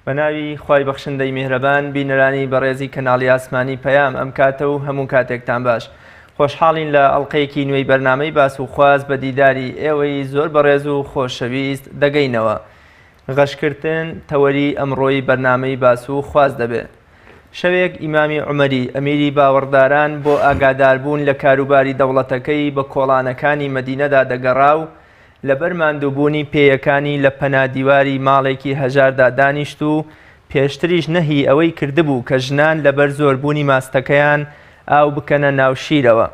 بەناوی خوای بەخشندەی میهرەبان بینەرانی بەڕێزی کەناڵی ئاسمانی پەیام ئەم کاتە و هەموو کاتێکتان باش. خۆشحاڵین لە ئەڵقەیەکی نوێی بەرنامەی باس و خواز بە دیداری ئێوەی زۆر بەڕێز و خۆشەویست دەگەینەوە. غەشکردن تەوەری ئەمڕۆی بەرنامەی باس و خواز دەبێت. شەوێک ئیمامی عومەری ئەمیری باوەڕداران بۆ ئاگاداربوون لە کاروباری دەوڵەتەکەی بە کۆڵانەکانی مەدینەدا دەگەڕا و لەبەر ماندووبوونی پێیەکانی لە پەنادیواری ماڵێکی هەژاردا دانیشت و پێشتریش نەهی ئەوەی کردبوو کە ژنان لەبەر زۆربوونی ماستەکەیان ئاو بکەنە ناو شیرەوە.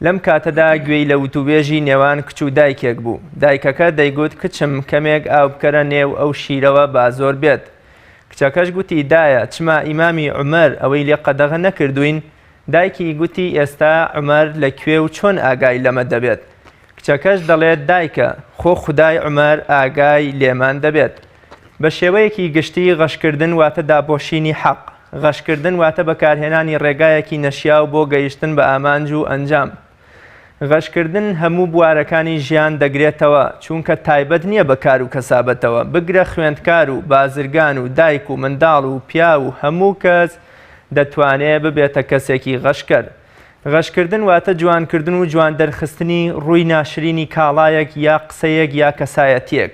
لەم کاتەدا گوێی لە وتوبێژی نێوان کچ و دایکێک بوو. دایکەکە دەیگوت کچم کەمێک ئاو بکەرە نێو ئەو شیرەوە با زۆر بێت. کچەکەش گوتی دایە چما ئیمامی عومەر ئەوەی لێ قەدەغە نەکردوین. دایکی گوتی ئێستا عومەر لەکوێ و چۆن ئاگای لەمە دەبێت. کچەکەش دەڵێت دایکە خۆ خودای عومەر ئاگای لێمان دەبێت. بە شێوەیەکی گشتی غەشکردن واتە دابۆشینی حەق. غەشکردن واتە بەکارهێنانی ڕێگایەکی نەشیاو بۆ گەیشتن بە ئامانج و ئەنجام. غەشکردن هەموو بوارەکانی ژیان دەگرێتەوە چونکە تایبەت نییە بە کار و کەسابەتەوە. بگرە خوێندکار و بازرگان و دایک و منداڵ و پیا و هەموو کەس دەتوانێت ببێتە کەسێکی غەشکەر. غەشکردن واتە جوانکردن و جوان دەرخستنی ڕووی ناشرینی کاڵایەک یا قسەیەک یا کەسایەتیەک.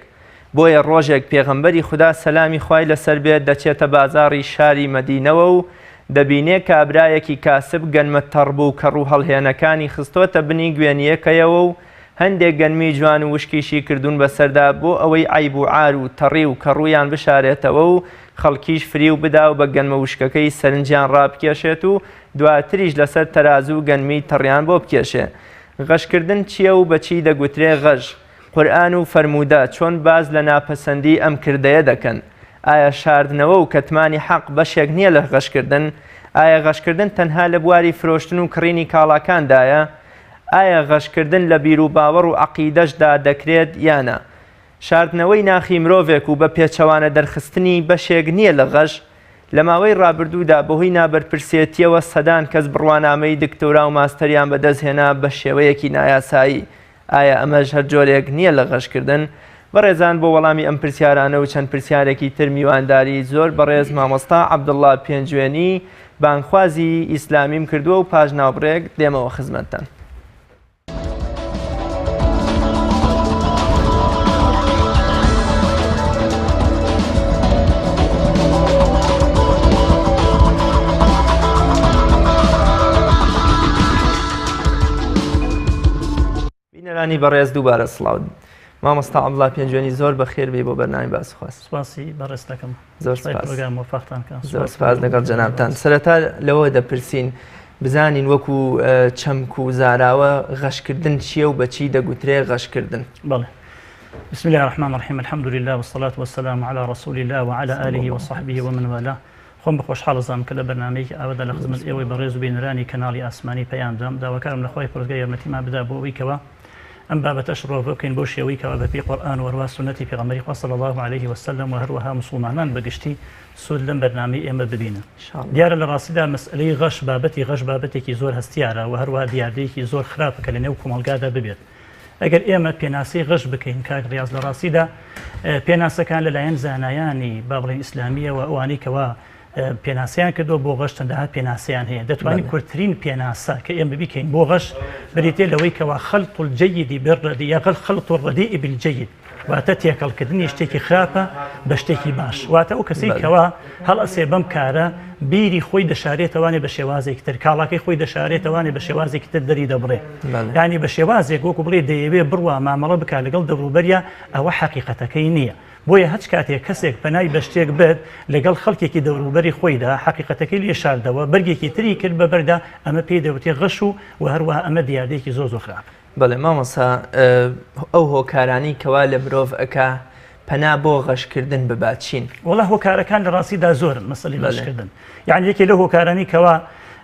بۆیە ڕۆژێک پێغەمبەری خوددا سەلامی خوای لەسەر بێت دەچێتە بازاڕی شاری مەدینەوە و دەبینێت کابرایەکی کاسب گەنمە تەڕبوو کە ڕوو هەڵهێنەکانی خستۆتە بنی گوێنیەکەیەوە و هەندێک گەنمی جوان و وشکیشی کردوون بەسەردا بۆ ئەوەی عیب و عار و تەڕی و کە ڕوویان بشارێتەوە و خەڵکیش فری و بدا و بە گەنمە وشکەکەی سەرنجیان ڕابکێشێت و دواتریش لەسەر تەرازوو گەنمی تەڕیان بۆ بکێشێ. غەشکردن چییە و بەچی دەگوترێ غەژ؟ قورئان و فەرموودە چۆن باز لە ناپەسەندی ئەم کردەیە دەکەن. ئایا شاردنەوە و کەتمانی حەق بەشێک نییە لە غەشکردن؟ ئایا غەشکردن تەنها لە بواری فرۆشتن و کڕینی کاڵاکاندایە؟ ئایا غەشکردن لە بیر و باوەڕ و عەقیدەشدا دەکرێت یانە؟ شاردنەوەی ناخی مرۆڤێک و بە پێچەوانە دەرخستنی بەشێک نییە لە غەش؟ لە ماوەی ڕابردوودا بەهۆی نابەرپرسێتیەوە سەدان کەس بڕوانامەی دکتۆرا و ماستەریان بەدەستهێنا بە شێوەیەکی نایاسایی. ئایا ئەمەش هەر جۆرێک نییە لە غەشکردن؟ بەڕێزان بۆ وەڵامی ئەم پرسیارانە و چەند پرسیارێکی تر میوانداری زۆر بەڕێز مامۆستا عەبدوڵڵا پێنجوێنی بانگخوازی ئیسلامیم کردووە و پاش ناوبڕێک دێمەوە خزمەتتان. بینەرانی بەڕێز دووبارە سڵاو. مامۆستا عەبدوڵڵا پێنجوێنی زۆر بەخێر بێ بۆ بەرنامی باس خواست. سپاسی بەڕێز دەکەم. زۆر سپاس. زۆر سپاس لەگەڵ جەنابتان. سەرەتا لەوە دەپرسین بزانین وەکو چەمک و زاراوە غەشکردن چییە و بەچی دەگوترێ غەشکردن؟ بەڵێ. بسم الله الرحمن الرحيم الحمد لله والصلاة والسلام على رسول الله وعلى آله وصحبه ومن والاه. خۆم بە خۆشحاڵزانم کە لە بەرنامەیەکی ئاوەدا لە خزمەت ئێوەی بەڕێز و بینەرانی کەناڵی ئاسمانی پەیام دەم. داواکارم لەخوای پەروەردگار یارمەتیمان بدا بۆ ئەوەی کەوە ئەم بابەتەش ڕۆ بکەین بۆ شێوەی کەوا بەپێی قورئان و هەروەها سونەتی پێغەمبەری خوا صلی الله علیه وسلم و هەروەها مسلمانان بەگشتی سود لەم بەرنامەی ئێمە ببینن. دیارە لە ڕاستیدا مەسئلەی غەش بابەتێکی زۆر هەستیارە و هەروەها دیاردەیەکی زۆر خراپە کە لە نێو کۆمەڵگادا ببێت. ئەگەر ئێمە پێناسەی غەش بکەین کاک ڕیاض لە ڕاستیدا پێناسەکان لەلایەن زانایانی با بڵێن ئیسلامیەوە ئەوانەی کەوا پێناسیان کردو بۆ غەش چەندەها پێناسیان هەیە. دەتوانین کورتترین پێناسە کە ئێمە بیکەین بۆ غەش بریتێ لەوەی کەوا خەلط الجەیدی بالردی یا خەلط الردیء بالجەید، واتە تێکەڵکردنی شتێکی خراپە بە شتێکی باش. واتە ئەو کەسەی کەوا هەڵ ئەسێ بەم کارە بیری خۆی دەشارێتەوانێ بە شێوازێکی تر، کاڵاکەی خۆی دەشارێتەوانێ بە شێوازێکی تر دەری دەبڕێ. یعنی بە شێوازێک وەکو بڵێ دەیەوێ بڕوا مامەڵە بکا لەگەڵ دەوروبەریە، ئەوە حەقیقەتەکەی نییە. بۆیە هەچ کاتێک کەسێک پەنای بە شتێک بێت لەگەڵ خەڵکێکی دەوروبەری خۆیدا حەقیقەتەکەی لێ شاردەوە بەرگێکی تری کرد بە بەردا، ئەمە پێی دەوتێ غەش و هەروەها ئەمە دیاردەیەکی زۆر خراپ. بەڵێ مامۆستا ئەو هۆکارانی کەوا لە مرۆڤ ئەکا پەنا بۆ غەشکردن بباتچین؟ وەڵا هۆکارەکان لە ڕاستیدا زۆرن مەسەلەی غەشکردن. یعنی یەکێ لە هۆکارانی کەوا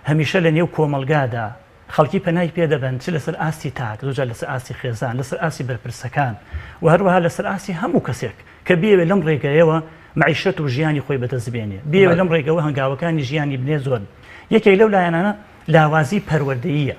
هەمیشە لە نێو کۆمەڵگادا خەڵکی پەنای پێدەبن چ لەسەر ئاستی تاک، زۆرجار لەسەر ئاستی خێزان، لەسەر ئاستی بەرپرسەکان و هەروەها لەسەر ئاستی هەموو کەسێک کە بێوێ لەم ڕێگەیەوە معیشەت و ژیانی خۆی بەدەستبێنێ، بێوێ لەم ڕێگەوە هەنگاوەکانی ژیانی بنێ زۆر. یەکێک لەو لایەنانە لاوازی پەروەردەییە.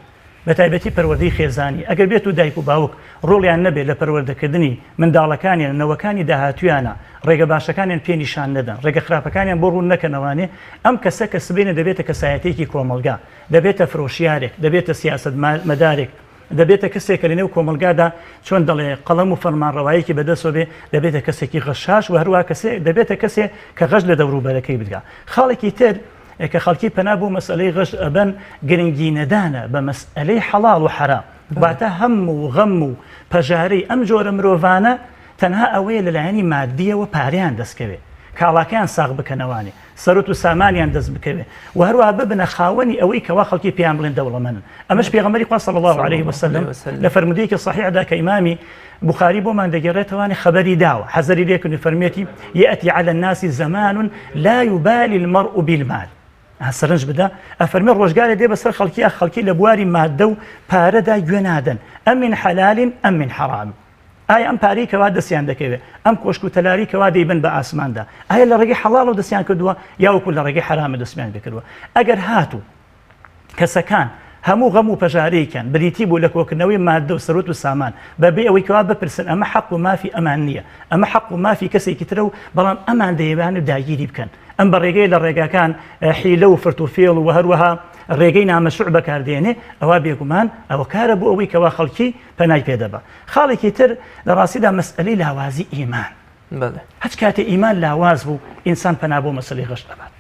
بە تایبەتی پەروەردەی خێزانی ئەگەر بێت و دایک و باوک ڕۆڵیان نەبێت لە پەروەردەکردنی منداڵەکانیان نەوەکانی داهاتویانە ڕێگە باشەکانیان پێ نیشان نەدەن ڕێگە خراپەکانیان بۆ ڕوون نەکەنەوانێ ئەم کەسە کە سبێنە دەبێتە کەسایەتێکی کۆمەلگا دەبێتە فرۆشیارێک دەبێتە سیاسەت مەدارێک دەبێتە کەسێک کە لەنێو کۆمەلگادا چۆن دەڵێ قەڵەم و فەرمانڕەوایەکی بەدەستەوە بێ دەبێتە کەسێکی غەشاش و هەروە دەبێتە کەسێک کە غەش لە دەوروبەرەکەی بدگا خاڵێکی تر کە خەڵکی پەنا بۆ مەسئلەی غەش ئەبەن گرنگی نەدانە بە مەسئلەی حەڵاڵ و حەرام واتە هەم و غەم و پەژارەی ئەم جۆرە مرۆڤانە تەنها ئەوەیە لەلایەنی مادیەوە پاریان دەستکەوێت کاڵاکیان ساغ بکەنەوانێ سەرۆت و سامانیان دەست بکەوێت و هەروە ببنە خاوەنی ئەوەی کەوا خەڵکی پێیان بڵێن دەوڵەمەندن ئەمەش پێغەمبەری خوا صلی الله عليه وسلم لە فەرمودەیەکی صحیحدا کە ئیمامی بخاری بۆمان دەگەڕێتەوانێ خەبەری داوە حەزەری لێکردن فەرمێتی یەأتی علی الناس زمان لا يبالي المرء بالمال سەرنج بدە ئەفەرمێ ڕۆژگارێ دێ بەسەر خەڵکی لە بواری مادە و پارەدا گوێ نادەن ئەم من حەلال ئەم من حەرام ئایا ئەم پارەی کەوا دەستیان دەکەوێت ئەم کۆشک و تەلاری کەوا دەیبن بە ئاسماندا ئایا لە ڕێگەی حەڵاڵ و دەستیان کردووە یاوەکو لە ڕێگەی حرامە دەستیان بکردووە ئەگەر هاتوو کەسەکان هەموو غەم و پەژارەیەکیان بریتی بوو لە کۆکردنەوەی مادە و سەرۆت و سامان بەبێ ئەوەی کەوا بپرسن ئەمە حەق و مافی ئەمان نییە ئەمە حەق و مافی کەسێکی ترە و بەڵام ئەمان دەیەوێت و داگیری بکەن ئەم بە ڕێگەی لە ڕێگاکان حیلە و فرتوفێڵ و هەروەها ڕێگەی نامەشروع بەکاردێنێ ئەوە بێگومان ئەوە کارە بۆ ئەوەی کەوا خەڵکی پەنای پێدەبا خاڵێکی تر لە ڕاستیدا مەسئلەی لاوازی ئیمان هەچ کاتێ ئیمان لاواز بوو ئینسان پەنا بۆ مەسئلەی غەش دەبات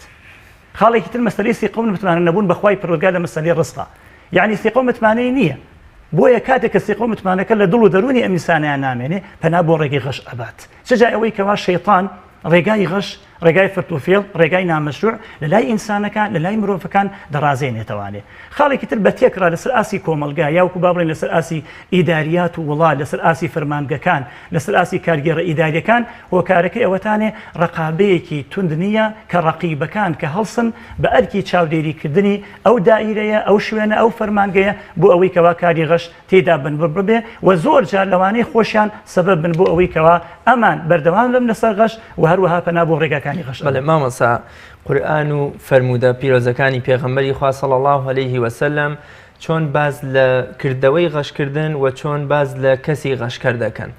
خاڵێکی تر مەسئلەی سیقە و متمانە نەبوون بەخوای پەروەردگار لە مەسئلەی ڕزقا یعنی سیقە و متمانەی نییە بۆیە کاتێک کە سیقە و متمانەکە لە دڵ و دەرونی ئەم ئینسانیان نامێنێ پەنا بۆ ڕێگەی غەش ئەبات چجا ئەوەی کەوا شەیطان ڕێگای غەش ڕێگای فرتوفێڵ ڕێگای نامەشروع لە لای ئینسانەکان لە لای مرۆڤەکان دەڕازێنێتەوانێ خاڵێکی تر بە تێکرا لەسەر ئاسی کۆمەلگا یاوەکو با بڵێن لەسەر ئاسی ئیداریات و وڵات لەسەر ئاسی فەرمانگەکان لەسەر ئاسی کارگێڕە ئیداریەکان هۆکارەکەی ئەوەتانێ ڕقابەیەکی تند نییە کە ڕەقیبەکان کە هەڵسن بە ئەرکی چاودێریکردنی ئەو دائیرەیە ئەو شوێنە ئەو فەرمانگەیە بۆ ئەوەی کەوا کاری غەش تێدا بنبڕ ببێ و زۆر جار لەوانەی خۆشیان سەبەب بن بۆ ئەوەی کەوا ئەمان بەردەوام لەم لەسەر غەش و هەروەها پەنا بۆ ڕێگاکانی غەش بەڵێ مامۆستا قورئان و فەرموودە پیرۆزەکانی پێغەمبەری خوا صلی الله عليه وسلم چۆن باز لە کردەوەی غەشکردن و چۆن باز لە کەسی غەشکەر دەکەن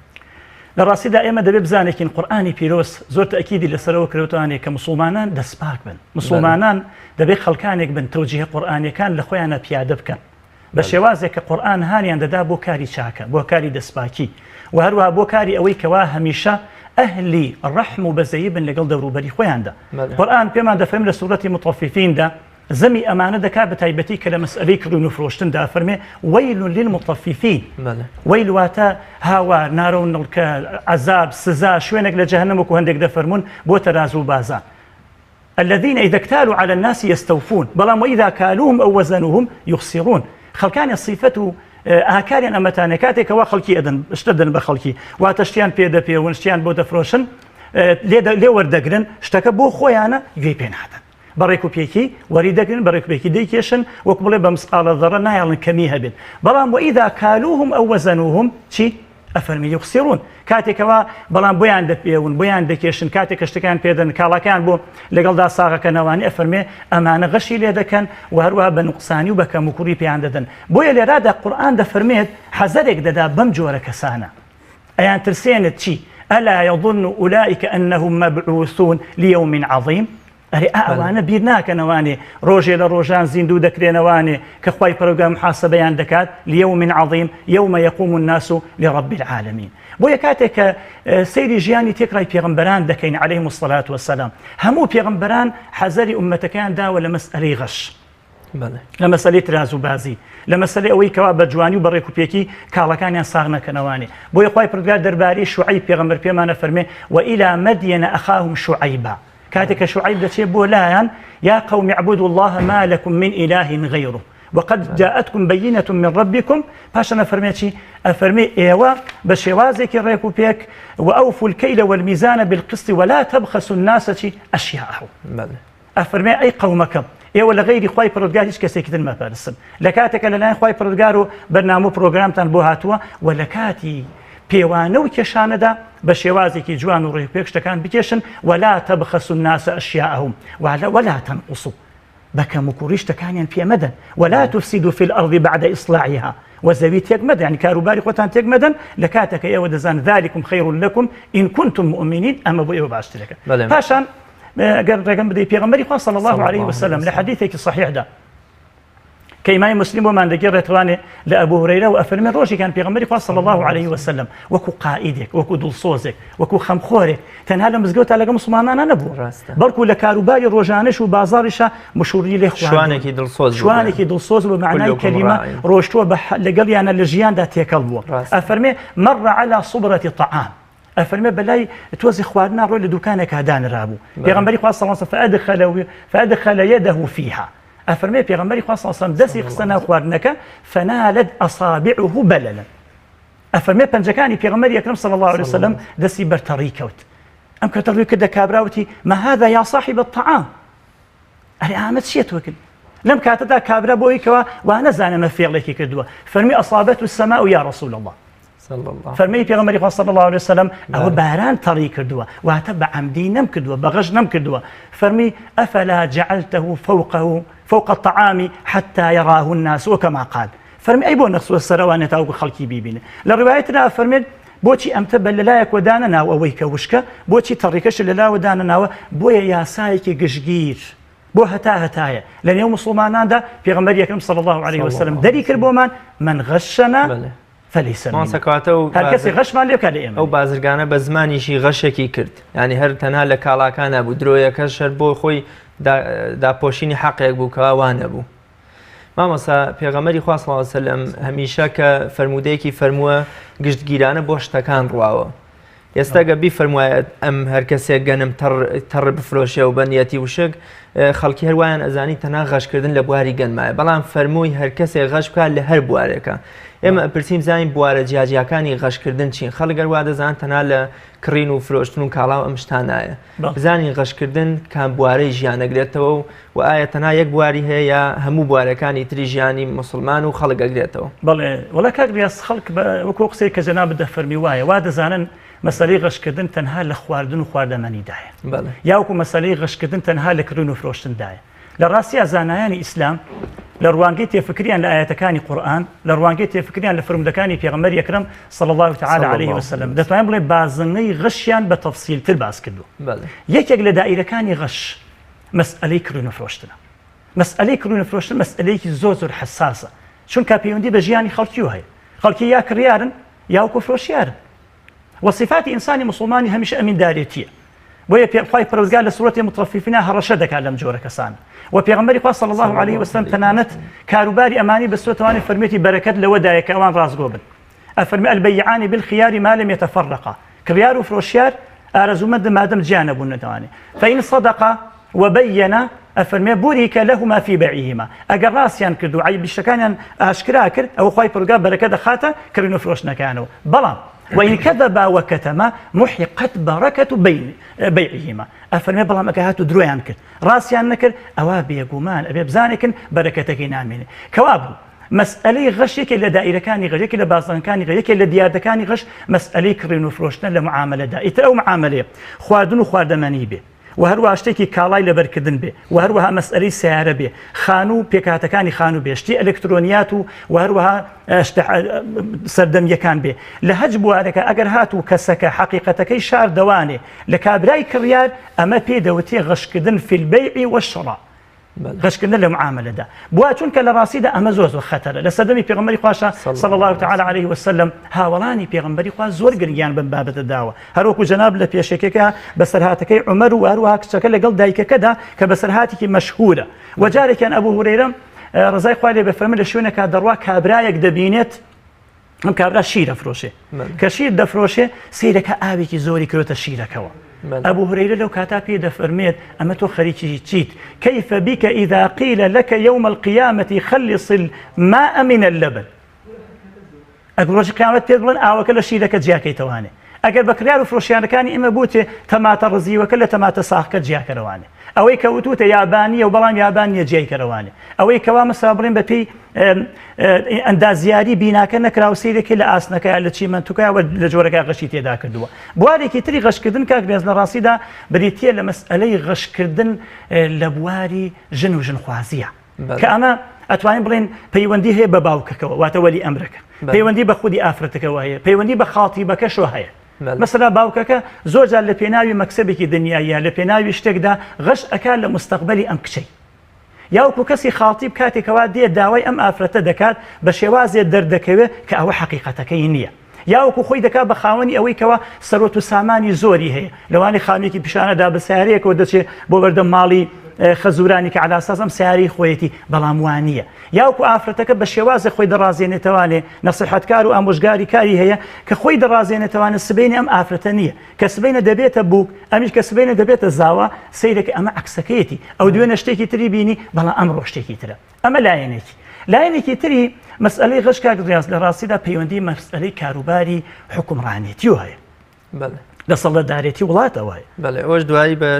لە ڕاستیدا ئێمە دەبێت بزانێکین قورئانی پیرۆز زۆر تەئکیدی لەسەرەوە کردوتوانێت کە مسلمانان دەستپاک بن مسلمانان دەبێت خەڵکانێک بن تەوجیه قورئانیەکان لە خۆیانە پیادە بکەن بە شێوازێک کە قورئان هانیان دەدا بۆ کاری چاکە بۆ کاری دەستپاکی و هەروەها بۆ کاری ئەوەی کەوا هەمیشە ئەهلی ڕەحم و بەزەیی بن لەگەڵ دەوروبەری خۆیاندا قورئان پێمان دەفەرمێ لە سوورەتی مطەففیندا زەمی ئەمانە دەکات بە تایبەتی کە لە مەسئلەی کڕین و فرۆشتندا فەرمێ وەیل للمطەففین وەیل واتە هاوار نارۆنڵکە عەزاب سزا شوێنێک لە جەهەنەم وەکو هەندێک دەفەرمون بۆ تەرازو و بازان الذين إذا اكتالوا على الناس يستوفون بەڵام وإذا كالوهم أو وزنوهم يخسرون خەڵکانی صیفەت و ئاکاریان ئەمەتانە کاتێکەوە خەڵکی ئەدەن شتە دەن بە خەڵکی واتە شتیان پێدەپێون شتیان بۆ دەفرۆشن لێ وەردەگرن شتەکە بۆ خۆیانە گوێی پێ نادەن بەڕێک و پێکی وەری دەگرن بەڕێک و پێکی دەیکێشن وەکو بڵێ بە مسقالە ذەڕە نایڵن کەمی هەبێت بەڵام وإذا كالوهم أو وزنوهم چی ئەفەرمی یخسرون کاتێکەوە بەڵام بۆیان دەپێون بۆیان دەکێشن کاتێک شتەکان پێدەن کاڵەکان بۆ لەگەڵدا ساغەکەنەوانی ئەفەرمێ ئەمانە غەشی لێ دەکەن و هەروەها بە نوقسانی و بە کەموکوڕی پێیان دەدەن بۆیە لێرادا قورئان دەفەرمێت حەزەرێک دەدا بەم جۆرە کەسانە ئەیان ترسێنت چی ئەلا يظن أولئك أنهم مبعوثون ليوم عظيم ئەرێ ئەوانە بیر ناکەنەوانێ ڕۆژێ لە ڕۆژان زیندوو دەکرێنەوانێ کە خوای پەروەردگار محاسەبەیان دەکات ليوم عظيم يوم يقوم الناس لرب العالمين بۆیە کاتێک کە سەیری ژیانی تێکڕای پێغەمبەران دەکەین عەلەیهیمو الصەلاة وەسەلام هەموو پێغەمبەران حەزەری ئومەتەکەیان داوە لە مەسئلەی غەش لە مەسئلەی تراز و بازی لە مەسئلەی ئەوەی کەوا بە جوانی و بەڕێک و پێکی کاڵەکانیان ساغ نەکەنەوانێ بۆیە خوای پەروەردگار دەربارەی شوعەیب پێغەمبەر پێمانە فەرمێ وإلى مدين أخاهم شعيبا كاتك شعيب دەچێ بۆ لایەن يا قوم اعبدوا الله ما لكم من إله غيره وقد جاءتكم بينة من ربكم پاشان فەرمێ ئەفەرمێ ئێوە بە شێوازێکی ڕێک و پێک وأوفوا الكيل والميزان بالقسط ولا تبخسوا الناس أشياءهم ئەفەرمێ ئەی قەومەکەم ئێوە لە غەیری خوای پەروەردگار هیچ کەسێکی تر مەپەرستن لە کاتێکە لەلایەن خوای پەروەردگار و بەرنامە و پرۆگرامتان بۆ هاتووە و لە کاتی پێوانە و کێشانەدا بە شێوازێکی جوان و ڕێک پێک شتەکان بکێشن ولا تبخسوا الناس أشياءهم ولا تنقصوا بەکەم و کوڕیشتەکانیان پێمەدەن ولا تفسدوا في الأرض بعد إصلاحها وزەوی تێک مەدەن ینی کاروباری خۆتان تێک مەدەن لە کاتێکە ئێوە دەزان ذلكم خير لكم إن كنتم مؤمنين ئەمە بۆ ئێوە باشترەکە. پاشان گەر ڕێگەم بدەی پێغەمبەری خوا صلی الله عليه وسلم لە حەدیثێکی صحیحدا کە ئیمامی مسلم بۆمان دەگێڕێتوانێ لە ئەبوو هورەیرە و ئەفەرمێ ڕۆژێکیان پێغەمبەری خوا صلی الله عليه وسلم وەکو قائیدێک وەکو دڵسۆزێک وەکو خەمخۆرێک تەنها لە مزگەوت لەگەڵ مسلمانانە نەبوو بەڵکو لە کاروباری ڕۆژانەش و بازاڕیشە مشوری لێ شوانێکی دڵسۆز بە معنای کەلیمە ڕۆشتووە لەگەڵیانە لە ژیاندا تێکەڵ بووە. ئەفەرمێ مەڕ على صبرة طعام ئەفەرمێ بەلای تۆزی خواردنا ڕۆی لە دوکانێکا دانرابوو پێغەمبەری خوا صلی الله عليه وسلم فأدخل يده فيها ئەفەرمێ پێغەمبەری خوا صلی الله عليه وسلم دەستی خستە ناو خواردنەکە فنالت أصابعه بللا ئەفەرمێ پەنجەکانی پێغەمبەری ئەکرەم صلی الله عليه وسلم دەستی بەرتەڕی کەوت ئەم کەوتە ڕووی کردە کابراوتی ما هذا يا صاحب الطعام ئەرێ ئامە چییە تۆ کرد لەم کاتەدا کابرا بۆی کەوە وا نەزانەمە فێڵێکی کردووە فەرمی أصابته السماء يا رسول الله فەرمی پێغەمبەری خوا صلی الله عليه وسلم ئەوە باران تەڕی کردووە واتە بە عەمدی نەم کردووە بەغەش نەم کردووە فەرمی ئەفەلا جعلته فوق الطعام حتى يراه الناس وكما قال فەرمی ئەی بۆ نەخسووە سەرەوانێ تاوەکو خەڵکی بیبینێ لە ڕواایەتدا فەرمێت بۆچی ئەمتە بە لەلایەک وەدانە ناو ئەوەی کە وشکە بۆچی تەڕیکەش لەلاوەدانە ناوە بۆیە یاسایەکی گشتگیر بۆ هەتایە لە نێو مسلماناندا پێغەمبەری ئەکرەم صلی الله عليه وسلم دەری کرد بۆمان من غەشەنا هەرکەسی غەشمان لێ بکات لە ئێمە. ئەو بازرگانە بە زمانیشی غەشێکی کرد ینی هەر تەنها لە کاڵاکانە بوو درۆیەکەش هەر بۆ خۆی داپۆشینی حەقێک بوو کەوا وانە بوو. مامۆستا پێغەمبەری خوا صلی الله عليه وسلم هەمیشە کە فەرمودەیەکی فەرمووە گشتگیرانە بۆ شتەکان ڕواوە. ئێستا گە بیفەرموایە ئەم هەر کەسێک گەنم تەڕ بفرۆشێ و بە نیەتی وشک خەڵکی هەروایان ئەزانی تەنها غەشکردن لە بواری گەنمایە بەڵام فەرمووی هەر کەسێک غەش بکات لە هەر بوارێکە. ئێمە ئەپرسیم زانین بوارە جیاجیەکانی غەشکردن چین خەڵک گەر وا دەزانن تەنها لە کڕین و فرۆشتن و کاڵاو ئەم شتانایە بزانین غەشکردن کام بوارەی ژیانەگرێتەوە و ئایا تەنها یەک بواری هەیە یا هەموو بوارەکانی تری ژیانی مسلمان و خەڵک ئەگرێتەوە. بەڵێ وەڵا کاک ریاض خەڵک وەکو قسەی کە جەناب دەفەرمی وایە وا دەزانن مەسەلەی غەشکردن تەنها لە خواردن و خواردەمەنیدایە یاوەکو مەسەلەی غەشکردن تەنها لە کڕین و فرۆشتندایە. لە ڕاستیە زانایانی ئیسلام لە ڕوانگەی تێفکریان لە ئاەتەکانی قورئان لە ڕوانگەی تێفکریان لە فرمودەکانی پێغەمبەری ئەکرەم صلی الله تعالی عليه وسلم دەتوانین بڵێ بازنەی غەشیان بە تەفسیلتر باس کردووە. یەکێک لە دائیرەکانی غەش مەسئلەی کڕین و فرۆشتنە. مەسئلەی کڕین و فرۆشتن مەسئلەیەکی زۆر حساسە چونکە پەیوەندی بە ژیانی خەڵکی هەیە خەڵکی یا کڕیارن یا وەکو فرۆشیارن وصفاتی ئینسانی مسلمانی هەمیشە ئەمینداریەتیە بۆیە پێخوای پەروەردگار لە سوورەتی متڕەفیفینە هەڕەشە دەکات لەم جۆرە کەسان و پێغەمبەری خوا صلی الله عليه وسلم تەنانەت کاروباری ئەمانی بەسوێتوانی فەرمێتی بەرەکەت لەوەدایە کە ئەوان ڕازگۆ بن ئەفەرمێ البەیعانی بالخیار ما لم يتفرقا کڕیار و فرۆشیار ئارەزومەند مادەم جیان نەبوون نەتوانێ فإن صدقا وبينا ئەفەرمێ بوریکە لەهما في بيعهما ئەگەر ڕاستیان کرد و عیب شتەکانیان ئاشکرا کرد ئەوە خوای پەروەردگار بەرەکە دەخاتە کڕین و فرۆشتنەکانەوە بەڵام وإن كذبا وكتما محقت بركة بيعهما أفرمي بلام أكهاتو درويان كر راسيان نكر أوابي يقومان أبي بزانكن بركتك نامين كوابو مسألة غشيك إلا دائرة كاني غشيك إلا بازن كاني غشيك إلا ديادة كاني غش مسألة كرين وفروشنا لمعاملة دائرة أو معاملة خواردن وخواردماني به وهروها شتێکی کاڵای لەبەرکردن بێ و هەروەها مەسئلەی سیارە بێ خانوو پێکاتەکانی خانوو بێ شتی ئەلکترۆنیات و هەروەها سەردەمیەکان بێ لە هەج بوارەکە ئەگەر هاتوو کەسەکە حەقیقەتەکەی شاردەوانێ لە کابرای کڕیار ئەمە پێدەوتێ غەشکردن فی البەیع والشڕا غەشکردن لە معاملەدا بووە چونکە لە ڕاستیدا ئەمە زۆر خەتەرە لە سەردەمی پێغەمبەری خواشە صلی الله تعالی عليه وسلم هاوڵانی پێغەمبەری خوا زۆر گرنگیان بەم بابەتە داوە هەروەکو جەناب لە پێشێکەکە بەسەرهاتەکەی عومەر و هەروەها کچەکە لەگەڵ دایکەکەدا کە بەسەرهاتێکی مەشهورە و جارێکیان ئەبوو هورەیرە ڕزای خوا لێ بفەرمێ لە شوێنێکا دەڕوا کابرایەک دەبینێت ئەم کابرا شیر ئەفرۆشێ کە شیر دەفرۆشێ سەیرەکە ئاوێکی زۆری کردوتە شیرەکەوە أبو هريرة لو كاتابي دفرميت أما تو خريجي تشيت كيف بك إذا قيل لك يوم القيامة خلص الماء من اللبن أقول رجل قيامة تقولون أو كل شيء لك جاكي تواني ئەگەر بەکریار و فرۆشیانەکانی ئێمە بوتێ تەماتە ڕزیوەکە لە تەماتە ساخکە جیاکەرەوانێ ئەوەی کەوتوتە یابانیە و بەڵام یابانیە جیایکەرەوانێ ئەوەی کەوا مەسا بڵێن بە پێی ئەندازیاری بیناکە نەکراوە سیرێکی لە ئاسنەکە لە چیمەنتوکەوە لە جۆرەکە غەشی تێدا کردووە بوارێکی تری غەشکردن کاک بێز لە ڕاستیدا بریتە لە مەسئلەی غەشکردن لە بواری ژن و ژنخوازیە کە ئەمە ئەتوانین بڵێن پەیوەندی هەیە بە باوکەکەەوە واتە وەلی ئەمرەکە پەیوەندی بە خودی ئافرەتەکەەوە هەیە پەیوەندی بە خاتیبەکەشەوە هەیە مەسەلا باوکەکە زۆرجار لە پێناوی مەکسبێکی دنیایە لە پێناوی شتێکدا غەش ئەکات لە مستەقبەلی ئەم کچەی یاوەکو کەسی خاتیب کاتێکەوە دێ داوای ئەم ئافرەتە دەکات بە شێوازێ دەردەکەوێت کە ئەوە حەقیقەتەکەی نییە یاوەکو خۆی دەکات بە خاوەنی ئەوەی کەەوە سەرۆت و سامانی زۆری هەیە لەوانی خانێکی پیشانەدا بە سیارەیەکەوە دەچێت بۆ بەردەم ماڵی خەزورانی کە علاساس ئەم سیاری خۆیەتی بەڵام وانە یاوەکو ئافرەتەکە بە شێوازە خۆی دەڕازێنێتوانێ نەسیحەتکار و ئامۆژگاری کاری هەیە کە خۆی دەڕازێنێتوانە سبەینی ئەم ئافرەتە نییە کە سبەینە دەبێتە بووک ئەمیش کە سبەینە دەبێتە زاوە سەیرەکە ئەمە عکسەکەیەتی ئەو دوێنە شتێکی تری بینی بەڵام ئەمڕۆ شتێکی ترە ئەمە لایەنێکی تری مەسئلەی غەش کاک ڕاست لە ڕاستیدا پەیوەندی مەسئلەی کاروباری حکومڕانێتی هەیە دەسەڵەتدارێتی وڵاتەوەی بەڵێ ئەوش دوایی بە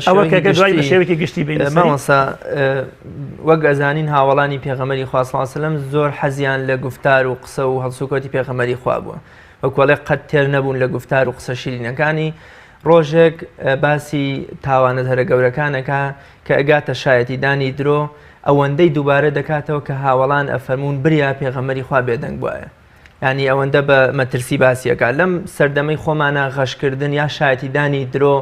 شێوەیەکی گشتی مامۆستا وەک ئەزانین هاوڵانی پێغەمبەری خوا صلی الله علیه و سلم زۆر حەزیان لە گفتار و قسە و هەڵسوکەوتی پێغەمبەری خوا بووە وەکوڵێ قەت تێر نەبوون لە گفتار و قسە شیرینەکانی ڕۆژێک باسی تاوانە هەرە گەورەکانەکە کە ئەگاتە شایەتی دانی درۆ ئەوەندەی دووبارە دەکاتەوە کە هاوڵان ئەفەرمونون بریا پێغەمبەری خوا بێدەنگ بووە ینی ئەوەندە بە مەترسی باسیەکە لەم سەردەمەی خۆمانە غەشکردن یا شایەتیدانی درۆ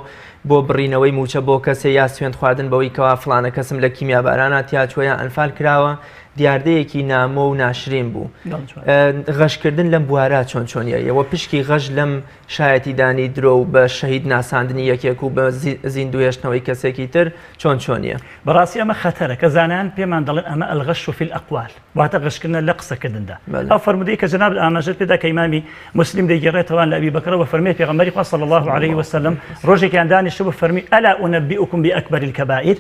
بۆ بڕینەوەی موچە بۆ کەسێ یا سوێند خواردن بەوەی کەوا فڵانە کەسم لە کیمیابارانە تیاچۆیە ئەنفال کراوە دیاردەیەکی نامۆ و ناشرین بوو غەشکردن لەم بوارە چۆنیەوە پشکی غەش لەم شایەتیدانی درۆ و بە شەهید ناساندنی یەکێک و بە زیندوێشتنەوەی کەسێکی تر چۆنیە بەڕاستی ئەمە خەتەرە کە زانان پێمان دەڵێن ئەمە ئەلغەش فی الأقوال واتە غەشکردن لە قسەکردندا ئەو فەرمودەی کە جەناب ئاماژەت پێدا کە ئیمامی موسلیم دەیگەڕێتەوە لە ئەبی بەکرەوە فەرمێ پێغەمبەری خوا صلی الله عليه وسلم ڕۆژێکیان دانیشتبوو فەرمی ئەلا ئونەبئکم بأکبر الکەبائر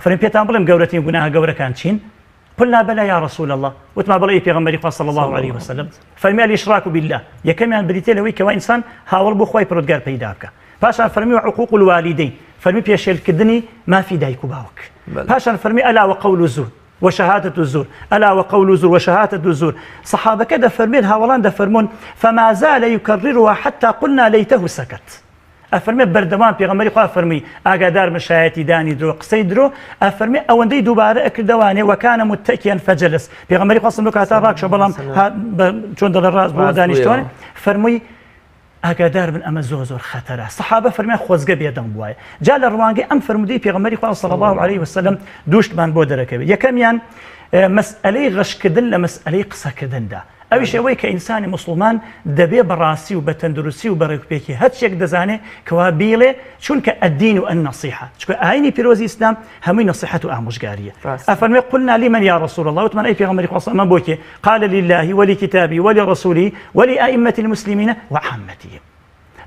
فەرمی پێتان بڵێم گەورەترین گوناهە گەورەکان چین قلنا بلى يا رسول الله وتما بلى پیغمبر صلى الله عليه وسلم فرمي الاشراك بالله يكمن بريتي لوي كوا انسان هاول بو خوي پرودگار پیدا بك پاشان فرمي عقوق الوالدين فرمي بيشل كدني ما في دايكو باوك پاشان فرمي الا وقول الزور وشهادة الزور ألا وقول الزور وشهادة الزور صحابة كده فرمين هاولان ده فرمون فما زال يكررها حتى قلنا ليته سكت ئەفەرمێ بەردەوام پێغەمبەری خوا فەرمی ئاگادار بە شایەتیدانی درۆ قسەی درۆ ئەفەرمێ ئەوەندەی دووبارە ئەکردەوانێ وەکانە متەکیان فەجەلس پێغەمبەری خوا سڵ کاتا ڕاکشە بەڵام چۆن دەڵێ ڕاست بۆ دانیشتوانێ فەرمووی ئاگادار بن ئەمە زۆر خەتەرە سەحابە فەرمیان خۆزگە بێدەنگ بووایە جا لە ڕوانگەی ئەم فەرمودەی پێغەمبەری خوا صلی الله عليه وسلم دووشتمان بۆ دەرەکەوێت یەکەمیان مەسئلەی غەشکردن لە مەسئلەی قسەکردندا ئەویش ئەوەی کە ئینسانی مسلمان دەبێ بەڕاستی و بە تەندروستی و بەڕێوپێکی هەرچێک دەزانێ کەوا بیڵێ چونکە ئەدین و ئەننەسیحە چونکە ئاینی پیرۆزی ئیسلام هەمووی نەسیحەت و ئامۆژگاریە ئەفەرمێ قلنا لمن يا رسول الله وتمان ئەی پێغەمبەری خوا ئەمە بۆ کێ قال لله ولكتابه ولرسوله ولأئمة المسلمين وعامتهم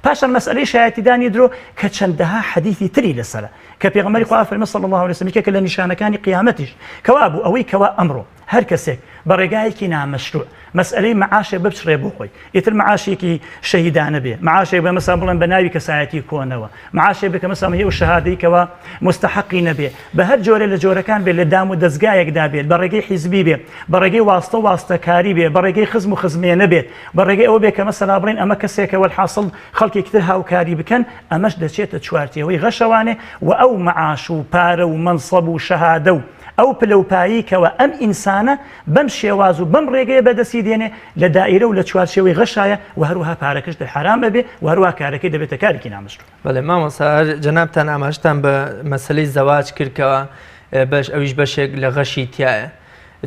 پاشان مەسئلەی شایەتیدانی درۆ کە چەندەها حەدیثی تری لەسەرە کە پێغەمبەری خوا فەرمێ صلی الله عليه وسلم کە لە نیشانەکانی قیامەتیش کەوا بوو ئەوەی کەوا ئەمڕۆ هەر کەسێک بە ڕێگایەکی نامەشروع مەسئلەی مەعاشێ بچڕێ بۆ خۆی ئیتر مەعاشێکی شەهیدانە بێ مەعاشێک بە مەسا بڵێن بە ناوی کەسایەتی کۆنەوە مەعاشێ بکە مەسا هەیە و شەهادەی کەوا مستحقی نەبێ بە هەر جۆرە لە جۆرەکان بێت لە دام و دەستگایەکدا بێت بە ڕێگەی حیزبی بێ بە ڕێگەی واستە و واستەکاری بێ بە ڕێگەی خزم و خزمێنە بێت بە ڕێگەی ئەوە بێ کە مەسەلا بڵێن ئەمە کەسێکەوە الحاصل خەڵکێکی تر هاوکاری بکەن ئەمەش دەچێتە چوارتیەوەی غەشەوانێ و ئەو مەعاش و پارە و مەنسەب و شەهادە و ئەو پلەپایی کەوە ئەم ئینسانە بەم شێواز و بەم ڕێگەیە بەدەستی دێنێ لە دائیرە و لە چوارچێوەی غەشایە و هەروەها پارەکەش حرام بێ و هەروەها کارەکەی دەبێتە کارێکی نامەشروع. بەڵێ مامۆستا جەنابتان ئاماژتان بە مەسەلەی زەواج کردکەوە بەش ئەویش بەشێک لە غەشی تایە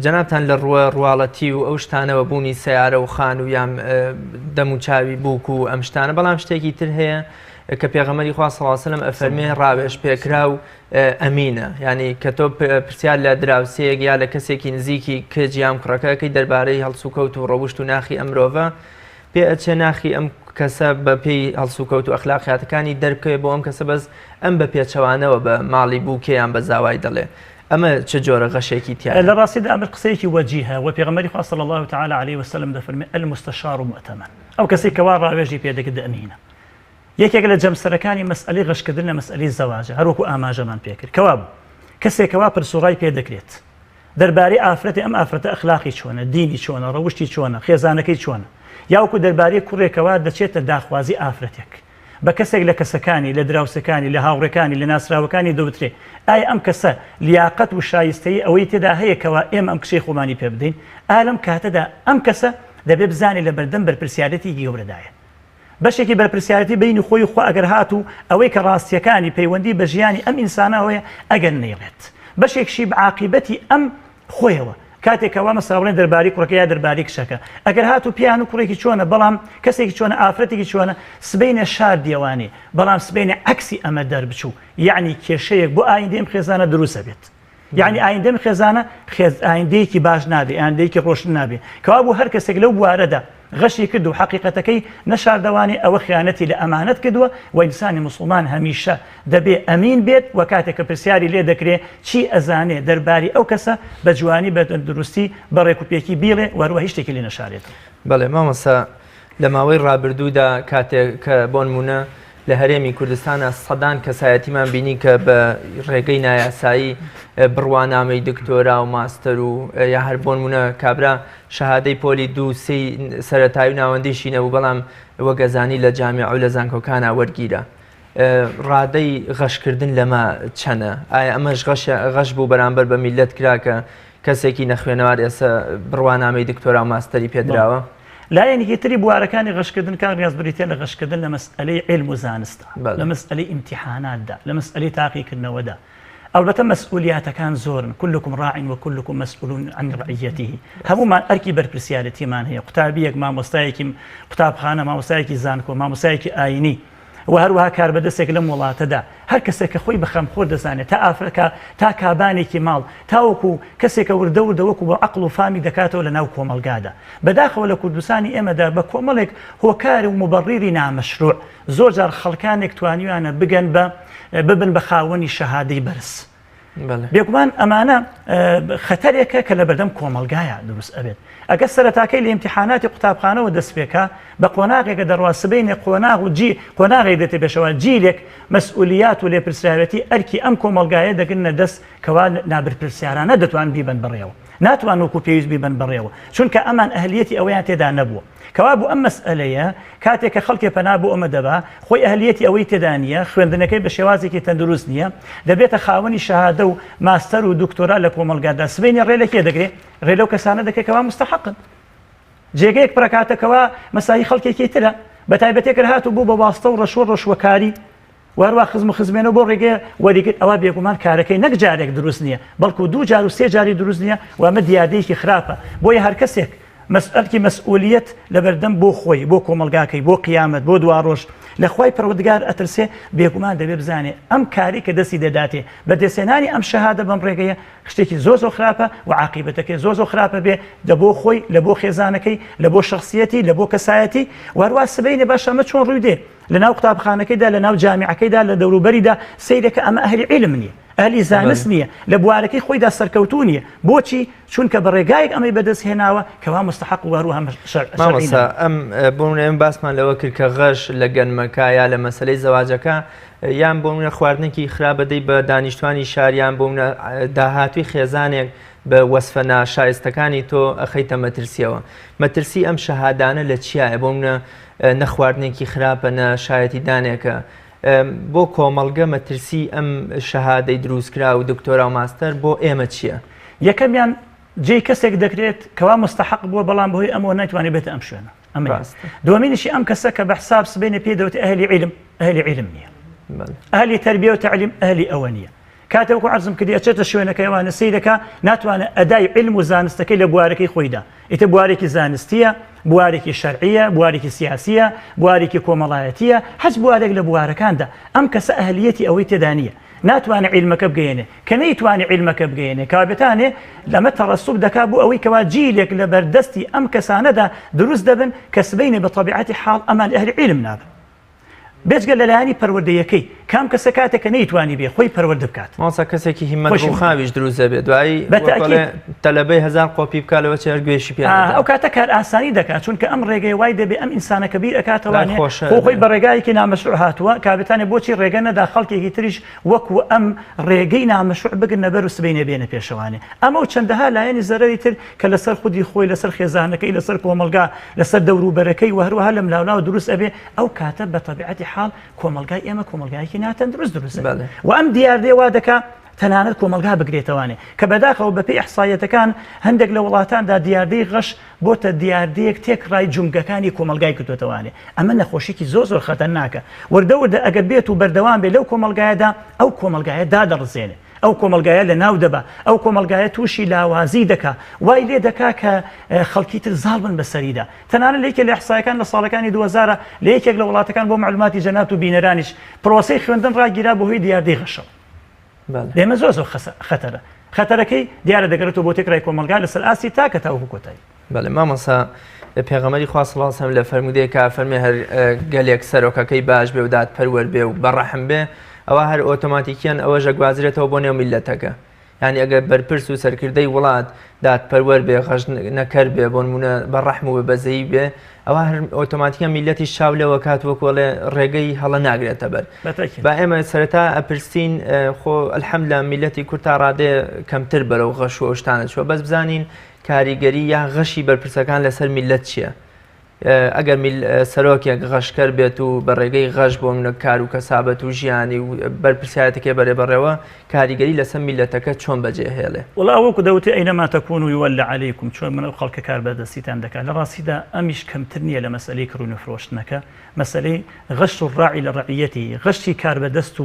جەنابتان لە ڕواڵەتی و ئەو شتانەوە بوونی سیارە و خان و یام دەم و چاوی بووک و ئەم شتانە بەڵام شتێکی تر هەیە کە پێغەمبەری خوا صلی الله علیه و سلم ئەفەرمێ ڕاوێژ پێکرا و ئەمینە یعنی کە تۆ پرسیار لە دراوسەیەک یا لە کەسێکی نزیکی کەج یام کوڕەکەی دەربارەی هەڵسوکەوت و ڕەوشت و ناخی ئەم مرۆڤە پێ ئەچێ ناخی ئەم کەسە بە پێی هەڵسوکەوت و ئەخلاقیاتەکانی دەربکەوێ بۆ ئەم کەسە بەس ئەم بە پێچەوانەوە بە ماڵی بووکەیان بە زاوای دەڵێ ئەمە چه جۆرە غەشێکی تیا لە ڕاستیدا ئەمر قسەیەکی وەجیهە و پێغەمبەری خوا صلی الله تعالی عليه وسلم دەفەرمێ المستشار مؤتمن ئەو کەسێک کەوا ڕاوێژی پێدەکرد ئەمینە یەکێک لە جەمسەرەکانی مەسئلەی غەشکردن لە مەسئلەی زەواجە هەروەکو ئاماژەمان پێکرد کەوا بوو کەسێکەوە پرسوڕای پێ دەکرێت دەربارەی ئافرەتی ئەم ئافرەتە ئەخلاقی چۆنە دینی چۆنە ڕەوشتی چۆنە خێزانەکەی چۆنە یاوەکو دەربارەی کوڕێکەوە دەچێتە داخوازی ئافرەتێک بە کەسێک لە کەسەکانی لە دراوسەکانی لە هاوڕێکانی لە ناسراوەکانی دەوترێ ئایا ئەم کەسە لیاقەت و شایستەی ئەوەی تێدا هەیەکەوە ئێمە ئەم کشەی خۆمانی پێ بدەین ئالەم کاتەدا ئەم کەسە دەبێ بزانێ لە بەردەم بەرپرسیارەتی گەورەدایە بەشێکی بەرپرسیارەتی بینی خۆی خۆ ئەگەر هات و ئەوەی کە ڕاستیەکانی پەیوەندی بە ژیانی ئەم ئینسانەوەیە ئەگەر نەیڵێت بەشێکشی بەعاقیبەتی ئەم خۆیەوە کاتێکەوە مەساڵێن دەرباری کوڕەکە یا دەرباری کشەکە ئەگەر هات و پیان و کوڕێکی چۆنە بەڵام کەسێکی چۆنە ئافرەتێکی چۆنە سبەینە شار دیێوانێ بەڵام سبەینە عەکسی ئەمە دەربچوو یعنی کێشەیەک بۆ ئایندەی خێزانە دروستە بێت یعنی ئایندەی خێزانە ئایندەیەکی باش نابێ ئایندەیەکی ڕۆشن نابێ کەوا بوو هەر کەسێک لەو بوارەدا غەشی کرد و حقیقەتەکەی نەشاردەوانی ئەوە خیانەتی لە ئەمانەت کردووە و ئینسانی موسڵمان هەمیشە دەبێ ئەمین بێت و کاتێککە پرسیاری لێ دەکرێت چی ئەزانێ دەرباری ئەو کەسە بە جوانی بە دروستی بە ڕێکوپێکی بیڵێ وەروە هیچ شتێکی لێ نەشارێت. بەڵێ مامۆستا لە ماوەی ڕابردوودا کاتێک کە بۆ نمونە لە هەرێمی کوردستانە سەدان کەسایەتیمان بینی کە بە ڕێگەی نایاسایی بڕوانامەی دکتۆرا و ماستەر و یا هەر بۆ نمونە کابرا شەهادەی پۆلی دوو سێی سەرەتایی و ناوەندیشی نەبوو بەڵام وەگەزانی لە جامیع و لە زانکۆکانە وەرگیرە ڕادەی غەشکردن لەمە چەنە ئایا ئەمەش غەش بوو بەرامبەر بە میلەت کراکە کەسێکی نەخوێنەوار ئێستا بڕوانامەی دکتۆرا و ماستەری پێدراوە لایەنێکی تری بوارەکانی غەشکردن کار ڕاست بریتێ لە غەشکردن لە مەسئلەی علم و زانستە لە مەسئلەی ئیمتیحاناتدا لە مەسئلەی تاقیکردنەوەدا البته مسئولیتەکان زۆرن كلكم راع وكلكم مسؤول عن رعيته هەمومان ئەرکی بەرپرسیارەتیمان هەیە قوتابیەک مامۆستایەکی قوتابخانە مامۆستایەکی زانکۆ مامۆستایەکی ئاینی و هەروەها کاربەدەستێک لەم وڵاتەدا هەر کەسێک کە خۆی بەخەمخۆر دەزانێت تا ئافرەکە تا کابانێکی ماڵ تاوەکو کەسێکە وردە وردەوەکو بە عەقڵ و فامی دەکاتەوە لە ناو کۆمەلگادا بەداخەوە لە کوردستانی ئێمەدا بە کۆمەڵێک هۆکار و مبەڕیری نامەشروع زۆر جار خەڵکانێک توانیوانە ببن بە خاوەنی شەهادەی بەرز بێگومان ئەمانە خەتەرێکە کە لە بەردەم کۆمەلگایە دروست ئەبێت ئەگەر سەرەتاکەی لە ئیمتیحاناتی قوتابخانەوە دەست پێکا بە قۆناغێکە دەڕواستبینێ قۆناغ و قۆناغێک دێتێ بێشەوە جیلێک مەسئولیات و لێپرسیارەتی ئەرکی ئەم کۆمەلگایە دەگرنە دەست کەوا نابرپرسیارانە دەتوان بیبن بڕێوە ناتوان وەکو پێویست بیبن بڕێوە چونکە ئەمان ئەهلیەتی ئەوەیان تێدا نەبووە کەوا بوو ئەم مەسئلەیە کاتێک کە خەڵکی پەنا بوو ئەمە دەبا خۆی ئەهلیەتی ئەوەی تێدا نییە خوێندنەکەی بە شێوازێکی تەندروست نییە دەبێتە خاوەنی شەهادە و ماستەر و دکتۆرا لە کۆمەلگادا سبەینی ڕێ لە کێ دەگرێت ڕێ لەو کەسانە دەکەیتەوە مستحقن جێگەیەک پڕکاتەکەەوە مەسایی خەڵکێکی ترە بە تایبەتێکر هاتوو بوو بە واستە و ڕەشوە ڕۆژوەکاری وەروە خزم و خزمێنەوە بۆ ڕێگەیە وەریگرت ئەوە بێگومان کارەکەی نەک جارێک دروست نییە بەڵکو دوو جار و سێ جاری دروست نییە و ئەمە دیادەیەکی خراپە بۆیە هەر کەسێک مەسئلەی مەسئولیت لە بەردەم بۆ خۆی بۆ کۆمەلگاکەی بۆ قیامەت بۆ دوا ڕۆژ لە خوای پەروەردگار ئەترسێ بێگومان دەبێ بزانێ ئەم کاری کە دەستی دەداتێ بە دەسێنانی ئەم شەهادە بەم ڕێگەیە شتێکی زۆر خراپە و عاقیبەتەکەی زۆر خراپە بێ لە بۆ خۆی لە بۆ خێزانەکەی لە بۆ شخصیەتی لە بۆ کەسایەتی وەروە سبەینێ باش ئەمە چۆن ڕووی دێ لە ناو قوتابخانەکەیدا لە ناو جامیعەکەیدا لە دەوروبەریدا سەیرەکە ئەمە ئەهلی عیلم نییە ئەهلی زانست نییە لە بوارەکەی خۆیدا سەرکەوتوو نییە بۆچی چونکە بە ڕێگایەک ئەمەی بەدەست هێناوە کەوا مستحق وەروە هەم مامۆستا ئەم بۆ باسمان لەوە کرد کە غەش لە گەنمەکە یا لە مەسەلەی زەواجەکە یان بۆ منە خواردنێکی خراپەدەی بە دانیشتوانی شاریان بۆ منە داهاتووی خێزانێک بە وەسفە ناشایستەکانی تۆ ئەخەیتە مەترسیەوە مەترسی ئەم شەهادانە لە چیایە بۆ منە نەخواردنێکی خراپە نەشایەتی دانێکە بۆ کۆمەڵگە مەترسی ئەم شەهادەی دروستکرا و دکتۆرا و ماستەر بۆ ئێمە چییە؟ یەکەمیان جێی کەسێک دەکرێت کەوا مستحق بووە بەڵام بەهۆی ئەمەوە ناتوانێت بێتە ئەم شوێنە ئەمە دووەمینیشی ئەم کەسە کە بە حساب سبەینە پێدەوت ئەهلی عیلم نییە ئەهلی تەربیە و تەعلیم ئەهلی ئەوە نییە کاتێکو عەرزم کردی ئەچێتە شوێنەکەیوانە سەیرەکە ناتوانێت ئەدای علم و زانستەکەی لە بوارەکەی خۆیدا ئیتر بوارێکی زانستیە بوارێکی شەرعیە بوارێکی سیاسیە بوارێکی کۆمەڵایەتیە هەچ بوارێک لە بوارەکاندا ئەم کەسە ئەهلیەتی ئەوەی تێدا نییە ناتوانێت عیلمەکە بگەێنێ کە نەیتوانێت عیلمەکە بگەێنێ کابێتانێ لەمە تەڕەسوب دەکا بوو ئەوەی کەوا جیلێک لە بەردەستی ئەم کەسانەدا دروست دەبن کە سبەینێ بە تەبیعەتی حاڵ ئەمان ئەهلی عیلم نابن بێجگە لەلایەنی پەروەردەیەکەی کام کەسە کاتێکە نەیتوانی بێ خۆی پەروەردە بکات ماسا کەسێکی هیممەت ڕووخاویش دروست دەبێت دوایی تەلەبەی 1000 قۆپی بکاتەوە چێر گوێشی پێ ئەو کاتە کار ئاسانی دەکات چونکە ئەم ڕێگەی وای دەبێت ئەم ئینسانە کەبیر ئەکاتەوانێ خۆی بە ڕێگایەکی نامەشروع هاتووە کابێتانێ بۆچی ڕێگە نەدا خەڵکێکی تریش وەکو ئەم ڕێگەی نامەشروع بگرنە بەر و سبەی نەبێنە پێشەوانێ ئەمە و چەندەها لایەنی زەرەری تر کە لەسەر خودی خۆی لەسەر خێزانەکەی لەسەر کۆمەلگا لەسەر دەوروبەرەکەی و هەروەها لەم لاولاوە دروست ئەبێ ئەو کاتە بە تەبیعەتی حاڵ کۆمەلگای ئێمە کۆمەلگایەکی ناتەن دروست و ئەم دیاردەیە وا دەکا تەنانەت کۆمەلگا بگرێتەوانێ کە بەداخەوە بەپێی ئەحسایەتەکان هەندێک لە وڵاتاندا دیاردەی غەش بۆتە دیاردەیەک تێکڕای جونگەکانی کۆمەلگای کردوێتەوانێ ئەمە نەخۆشیی زۆر خەتەرناکە وەردەوردە ئەگەر بێت و بەردەوام بێ لەو کۆمەلگایەدا ئەو کۆمەلگایە دادەڕزێنێ ئەو کۆمەلگایە لە ناو دەبە ئەو کۆمەلگایە تووشی لاوازی دەکا وای لێ دەکا کە خەڵکی تر زاڵ بن بەسەریدا تەنانەت لە یەکێک لە ئەحسایەکان لە ساڵەکانی 2000 لە یەکێک لە وڵاتەکان بۆ معلوماتی جەنات و بینەرانیش پرۆسەی خوێندن ڕاگیرا بەهۆی دیاردەی غەشەوە لێمە زۆر خەتەرە خەتەرەکەی دیارە دەگەڕێتەوە بۆ تێکڕای کۆمەلگا لەسەر ئاسی تاکە تاوەکو کۆتایی بەڵێ مامۆستا پێغەمبەری خوا صلی الله علیه و سلم لە فەرمودەیەکە فەرمێ هەر گەلێک سەرۆکەکەی باش بێ و دادپەروەر بێ و بەڕەحم بێ ئەوە هەر ئۆتۆماتیکیان ئەوە ژەگوازرێتەوە بۆ نێو میلەتەکە یعنی ئەگەر بەرپرس و سەرکردەی وڵات دادپەروەر بێ غەش نەکەر بێ بۆ نمونە بەڕەحم و بەزەیی بێ ئەوە هەر ئۆتۆماتیکیان میلەتی شاو لێوە کات وەکوڵێ ڕێگەی هەڵە ناگرێتە بەر با ئێمە سەرەتا ئەپرسین خۆ ئەلحەمدوللا میلەتی کورد تا ڕادێ کەمتر بەرەو غەش و ئەو شتانە چووە بەس بزانین کاریگەری یا غەشی بەرپرسەکان لەسەر میلەت چییە ئەگەر سەرۆکێک غەشکەر بێت و بە ڕێگەی غەش بۆ منە کار و کەسابەت و ژیانی و بەرپرسیارەتەکەی بەڕێوە کاریگەری لەسەر میلەتەکە چۆن بەجێهێڵێ وڵا ئەوەکو دەوتێ ئەینەما تەکون و یوەلە عەلەیکم چۆن منە و خەڵکە کار بەدەستیتان دەکات لە ڕاستیدا ئەمیش کەمتر نییە لە مەسەلەی کڕون و فرۆشتنەکە مەسەلەی غەشت و ڕاعی لە ڕەعیەتی غەشتی کار بەدەست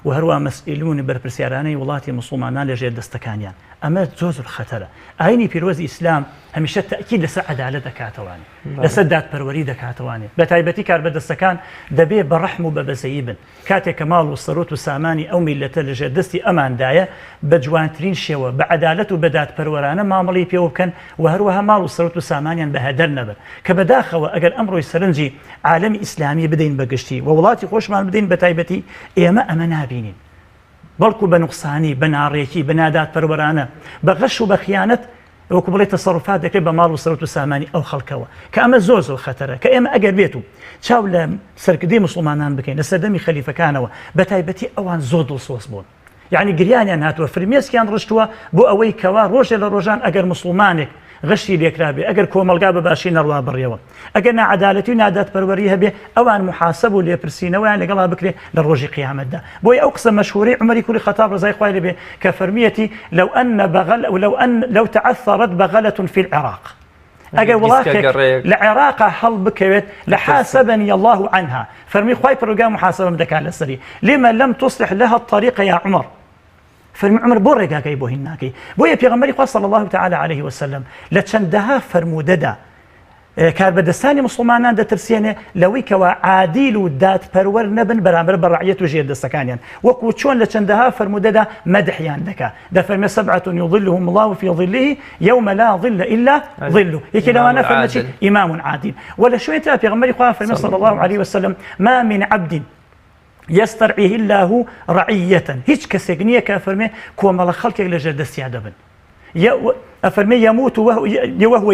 و هەروە مەسئولون بەرپرسیارانەی وڵاتی موسڵمانان لەژێر دەستەکانیان ئەمە زۆر خەتەرە ئاینی پیرۆزی ئیسلام هەمیشە تەئکید لەسەر عەدالەت دەکاتەوانێ لەسەر دادپەروەری دەکاتەوانێ بە تایبەتی کاربەدەستەکان دەبێ بە ڕەحم و بە بەزەیی بن کاتێک کە ماڵ و سەرۆت و سامانی ئەو میلەتە لەژێر دەستی ئەماندایە بە جوانترین شێوە بە عەدالەت و بە دادپەروەرانە مامەڵی پێوە بکەن و هەروەها ماڵ و سەرۆت و سامانیان بە هەدەر نەبن کە بەداخەوە ئەگەر ئەمڕۆی سەرنجی عالەمی ئیسلامی بدەین بەگشتی و وڵاتی خۆشمان بدەین بە تایبەتی ئێمە ئەمە نابینین بەڵکو بە نوقسانی بە ناڕێکی بە نادادپەروەرانە بە غەش و بە خیانەت وەکو بڵێ تەسەڕوفات دەکرێت بە ماڵ و سەرۆت و سامانی ئەو خەڵکەوە کە ئەمە زۆر خەتەرە کە ئێمە ئەگەر بێت و چاو لە سەرکردەی موسڵمانان بکەین لە سەردەمی خەلیفەکانەوە بە تایبەتی ئەوان زۆر دڵسۆز بوون یعنی گریانیان هاتووە فرمێسکیان ڕشتووە بۆ ئەوەی کەوا ڕۆژێ لە ڕۆژان ئەگەر موسڵمانێک غەشی لێکرابێ ئەگەر کۆمەلگا بە باشی نەڕوا بڕێەوە ئەگەر نەعەدالەتی و نادادپەروەری هەبێ ئەوان محاسەب و لێپرسینەوەیان لەگەڵا بکرێ لە ڕۆژی قیامەتدا بۆی ئەو قسە مەشهوری عومەری کوڕی خەتاب ڕزای خوای لێبێ کە فەرمیەتی لو تعثرت بغلة في العراق ئەگەر وڵاتێک لە عێراقا هەڵ بکەوێت لحاسبني الله عنها فەرمی خوای پەروەردگار محاسەبەم دەکات لەسەری لما لم تصلح لها الطريق يا عمر فرمی عمر بۆ ڕێگاکەی بۆ هین ناکەی بۆیە پێغەمبەری خوا صلی الله تعالی عليه وسلم لە چەندەها فەرمودەدا کاربەدەستانی موسڵمانان دەترسێنێ لەوەی کەوا عادیل و دادپەروەر نەبن بەرامبەر بە ڕەعیەت و ژێردەستەکانیان وەکو چۆن لە چەندەها فەرمودەدا مەدحیان دەکا دەفەرمێ سەبعة يظلهم الله في ظله يوم لا ظل إلا ظله یەکێ لەوانە فەرمێ ئیمام عادل وە لە شوێنی ترا پێغەمبەری خوا فەرمێ صلی الله عليه وسلم ما من عبد يسترعيه الله رعية هیچ کەسێک نییە کە فەرمێ کۆمەڵە خەڵکێک لەژێر دەستیان دەبن أفرمي يموت وهو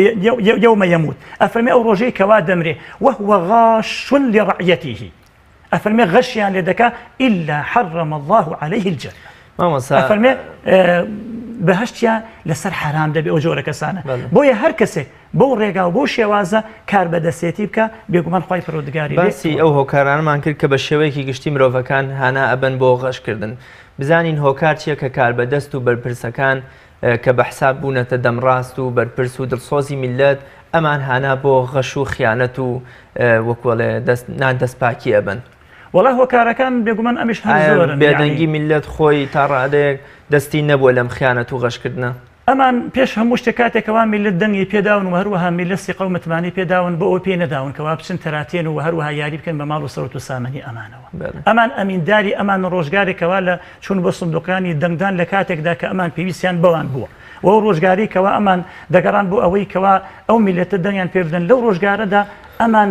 يوم يموت أفرمي أو رجي كوا دمري وهو غاش لرعيته أفرمي غشيان لدكا إلا حرم الله عليه الجنة أفرمي بەهشتیان لەسەر حرام دەبێ ئەو جۆرە کەسانە بۆیە هەر کەسێک بۆ ڕێگا و بۆ شێوازە کار بەدەستێتی بکە بێگومان خوای پەروەردگاری باسی ئەو هۆکارانمان کرد کە بە شێوەیەکی گشتی مرۆڤەکان هانا ئەبن بۆ غەشکردن بزانین هۆکار چییە کە کار بەدەست و بەرپرسەکان کە بە حساب بوونەتە دەمڕاست و بەرپرس و دڵسۆزی میلەت ئەمان هانا بۆ غەش و خیانەت و وەکوڵێ نادەستپاکی ئەبن وڵا هۆکارەکان بێگومان ئەمیش زۆرن بێدەنگی میلەت خۆی تا ڕادێک دەستی نەبووە لەم خیانەت و غەشکردنە ئەمان پێش هەموو شتێک کاتێکەوە میلەت دەنگی پێداون و هەروەها میلەتی قەومەتمانی پێداون بۆ ئەو پێ نەداون کەوا بچن تەراتێن و هەروەها یاری بکەن بە ماڵ و سەرۆت و سامانی ئەمانەوە ئەمان ئەمینداری ئەمان ڕۆژگارێکەوە لە چوون بۆ سندوقانی دەنگدان لە کاتێکدا کە ئەمان پێویستیان بەوان بووە و ڕۆژگاری کەوا ئەمان دەگەڕان بۆ ئەوەی کەوا ئەو میلەتە دەنگیان پێ بدەن لەو ڕۆژگارەدا ئەمان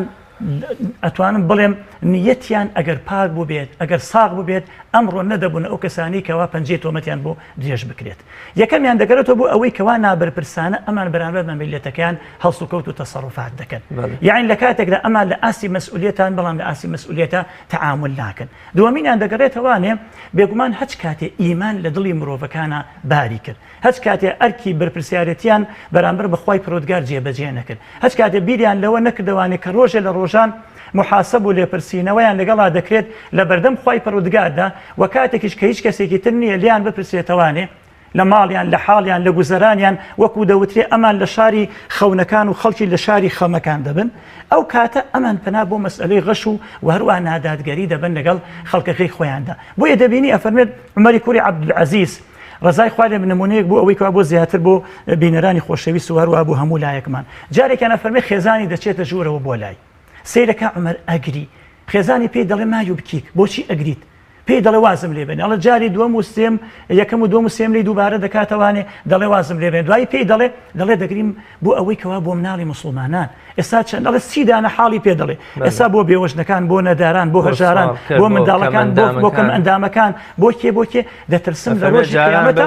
ئەتوانم بڵێم نیەتیان ئەگەر پاک بوو بێت ئەگەر ساغ بوو بێت ئەمڕۆ نەدەبوون ئەو کەسانی کەوا پەنجەی تۆمەتیان بۆ درێژ بکرێت یەکەمیان دەگەرێتەوە بۆ ئەوەی کەوا نابەرپرسانە ئەمان بەرامبەر بە میلەتەکەیان هەڵس و کەوت و تەسەڕوفات دەکەن یعنی لە کاتێکدا ئەمان لە ئاسی مەسئولیەتان بەڵام لە ئاسی مەسئولیەتە تەعامل ناکەن دووەمینیان دەگەڕێتەوانێ بێگومان هەچ کاتێ ئیمان لە دڵی مرۆڤەکانە باری کرد هەچ کاتێ ئەرکی بەرپرسیارەتیان بەرامبەر بەخوای پەروەردگار جێبەجێ نەکرد هەچ کاتێ بیریان لەوە نەکردوانێ کە ڕۆژێ لە ڕۆژان محاسب و لێپرسینەوەیان لەگەڵا دەکرێت لە بەردەم خوای پەروەردگاردا و کاتێکیش کە هیچ کەسێکی تر نییە لیان بپرسێتەوانێ لە ماڵیان لە حاڵیان لە گوزەرانیان وەکو دەوترێ ئەمان لە شاری خەونەکان و خەڵکی لە شاری خەمەکان دەبن ئەو کاتە ئەمان پەنا بۆ مەسئلەی غەش و هەروە نادادگەری دەبن لەگەڵ خەڵکەکەی خۆیاندا بۆیە دەبینی ئەفەرمێت عومەری کوڕی عەبدولعەزیز ڕزای خوا لێ نمونەیەک بۆ ئەوەی کەوا بۆ زیاتر بۆ بینەرانی خۆشەویست و هەروە بۆ هەموو لایەکمان جارێکیان ئەفەرمێ خێزانی دەچێتە ژوورەوە بۆ لای سیرەکە عومەر ئەگری خێزانی پێی دەڵێ مایوو بکیک بۆچی ئەگریت پێی دەڵێ وازم لێ بێنێ ئەڵە جاری دووەم و سێم یەکەم و دووەم و سێم لی دووبارە دەکاتەوانێ دەڵێ وازم لێ بێن دوایی پێی دەڵێ دەگریم بۆ ئەوەی کەوا بۆ مناڵی مسلمانان ئێستا چەند دەڵێ سیدانە حاڵی پێ دەڵێ ئێستا بۆ بێوەژنەکان بۆ نەداران بۆ هەژاران بۆ منداڵەکان بۆ کەم ئەندامەکان بۆ کێ دەترسم لە ڕۆژی قیامەتە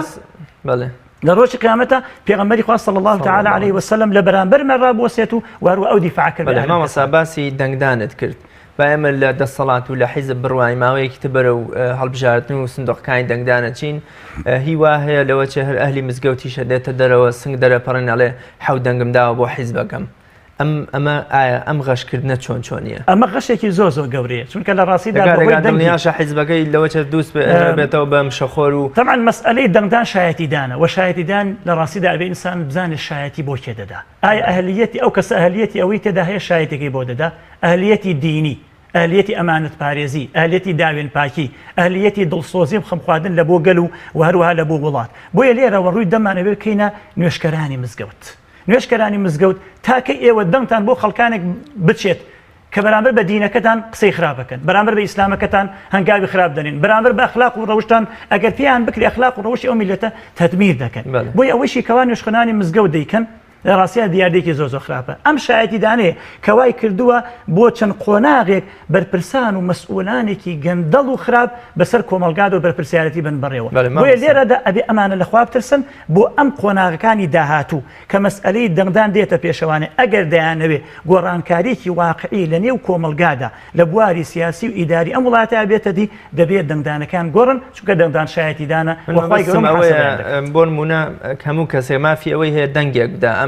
لە ڕۆژی قیامەتە پێغەمبەری خوا صلی الله تعالی علیه وسلم لە بەرامبەرمان ڕابوەسێت و وەروە ئەو دیفاع کرد مامۆستا باسی دەنگدانت کرد با ئێمە لە دەسەڵات و لە حیزب بڕوای ماوەیەکی تر بەرەو هەڵبژاردن و سندوقەکانی دەنگدانە چین هیوا هەیە لەوە چێ هەر ئەهلی مزگەوتیشە دێتە دەرەوە سنگ دەرەپەڕێن ئەڵێ حەوت دەنگم داوە بۆ حیزبەکەم ئەم غەشکردنە چۆنیە ئەمە غەشێکی زۆر گەورەیە چونکە لە ڕاستیدا دڵنیاشە حیزبەکەی لەوە چێ دووست بێتەوە بە مشەخۆر و تەمان مەسئلەی دەنگدان شایەتیدانە و شایەتیدان لە ڕاستیدا ئەبێ ئینسان بزانێت شایەتی بۆ کێ دەدا ئایا ئەهلیەتی ئەو کەسە ئەهلیەتی ئەوەی تێدا هەیە شایەتێکی بۆ دەدا ئەهلیەتی دینی ئەهلیەتی ئەمانەت پارێزی ئەهلیەتی داوێن پاکی ئەهلیەتی دڵسۆزی و خەمخواردن لە بۆ گەل و هەروەها لە بۆ وڵات بۆیە لێرەوە ڕووی دەمانەوێ بکەینە نوێشکەرانی مزگەوت نوێشکەرانی مزگەوت تاکە ئێوە دەنگتان بۆ خەڵکانێک بچێت کە بەرامبەر بە دینەکەتان قسەی خراپەکەن بەرامبەر بە ئیسلامەکەتان هەنگاوی خراپ دەنێن بەرامبەر بە ئەخلاق و ڕەوشتان ئەگەر پێیان بکری ئەخلاق و ڕەوشی ئەو میلەتە تەدمیر دەکەن بۆی ئەوەیشی کەوا نوێشخانانی مزگەوت دەیکەن لە ڕاستیە دیاردێکی زۆر خراپە ئەم شایەتیدانەیە کەوای کردووە بۆ چەند قۆناغێک بەرپرسان و مەسئولانێکی گەندەڵ و خراپ بەسەر کۆمەلگاد و بەرپرسیارەتی بن بڕێەوە بۆیە لێرەدا ئەبێ ئەمانە لە خوا بترسن بۆ ئەم قۆناغەکانی داهاتوو کە مەسئلەی دەنگدان دێتە پێشەوانێ ئەگەر دەیانەوێ گۆڕانکاریی واقعی لە نێو کۆمەلگادا لە بواری سیاسی و ئیداری ئەم وڵاتە بێتە دی دەبێت دەنگدانەکان گۆڕن چونکە دەنگدان شایەتیدانە بۆ نمونە هەموو کەسێ مافی ئەوەی هەیە دەنگێک بدا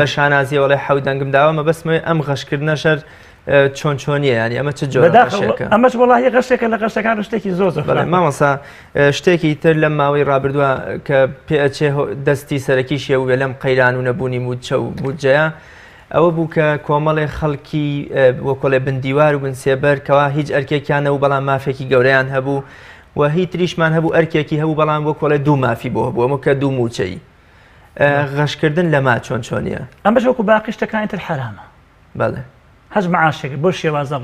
بە شانازی وڵێ حەوت دەنگم داوە بەسمەوەی ئەم غەشکردنە شەر چۆنیە ینی ئەمە چ جۆرە ئەمەش وڵی غەشێکە لە غەشەکان شتێکی زۆر مامەسا شتێکی تر لەم ماوەی ڕابردووە کە پێچێ دەستی سەرەکیشیە و لەم قەیران و نەبوونی موچە و بودجەیە ئەوە بوو کە کۆمەڵی خەڵکی وەکۆڵێ بندیوار و بنسێبەر کەوا هیچ ئەرکێکیانە و بەڵام مافێکی گەورەیان هەبوو و هیچ تریشمان هەبوو ئەرکێکی هەبوو بەڵام وەکۆڵێ دوو مافی بۆ هەبوو ئەمە کە دوو موچەی غەشکردن لەما چۆنیە ئەمەش وەکو باقی شتەکانی تر حرامە بەڵێ هەز معاشێک بۆ شێوازە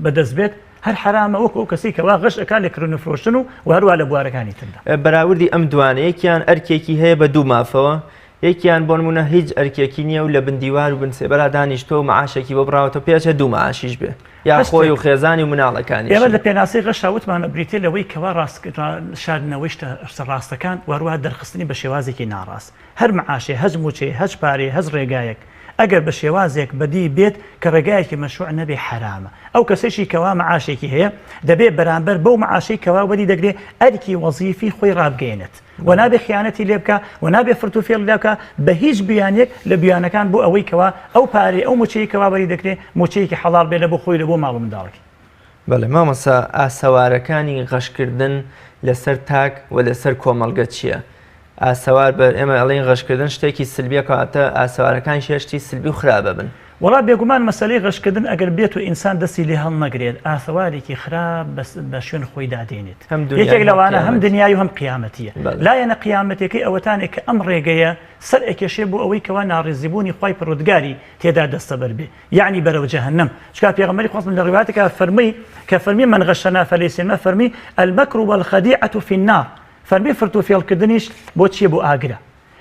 بەدەست بێت هەر حرامە وەکو ئەو کەسی کەوا غەش ئەکا لە کردن و فرۆشتن و هەروە لە بوارەکانی تردا بەراوردی ئەم دوانە یەکیان ئەرکێکی هەیە بە دوو مافەوە یەکیان بۆ نمونە هیچ ئەرکێکی نییە و لە بندیوار و بنسێبەرا دانیشتۆ و معاشێکی بۆ بڕاوەتە پێچە دوو معاشیش بێ یا خۆی و خێزانی و مناڵەکانی ئێمە لە پێناسی غەشاوتمانە بریتێ لەوەی کەوا شاردنەوەی ڕاستەکان وەروە دەرخستنی بە شێوازێکی ناڕاست هەر معاشێ هەز موچێ هەز پارێ هەز ڕێگایەک ئەگەر بە شێوازێک بەدی بێت کە ڕێگایەکی مەشروع نەبێ حرامە ئەو کەسێکی کەوا معاشێکی هەیە دەبێت بەرامبەر بەو معاشەی کەوا وەری دەگرێت ئەرکی وەزیفی خۆی ڕابگەێنێت و نابێ خیانەتی لێ بکە و نابێ فرتوفێڵ لێ بکە بە هیچ بیانێک لە بیانەکان بۆ ئەوەی کەوا ئەو پارێ ئەو موچەی کەوا وەری دەکرێت موچەیەکی حەڵال بێ لە بۆ خۆی لە بۆ ماڵ و منداڵێکی بەڵێ مامەسا ئاسەوارەکانی غەشکردن لەسەر تاک و لەسەر کۆمەڵگە چییە؟ ئاسەوار بە ئێمە ئەڵێن غەشکردن شتێکی سلبیە کاتە ئاسەوارەکان شێشتی سلبی و خراپە بن وڵا بێگومان مەسەلەی غەشکردن ئەگەر بێت و ئینسان دەستی لێ هەڵ نەگرێت ئاسەوارێکی خراپ بە شوێن خۆی دادێنێت یەکێک لەوانە هەم دنیای و هەم قیامەتیە لایەنە قیامەتەکەی ئەوەتانێک کە ئەم ڕێگەیە سەر ئەکێشێ بۆ ئەوەی کەوا ناڕێزیبوونی خوای پەروەردگاری تێدا دەستەبەر بێ یعنی بەرەو جەهەنەم چکا پێغەمبەری خۆ لە ڕیواتێکە فەرمی من غەشەنا فەلەیسە فەرمی المەکر والخەدیعة فی النار فەرمی فرتوفێڵکردنیش بۆ چییە بۆ ئاگرە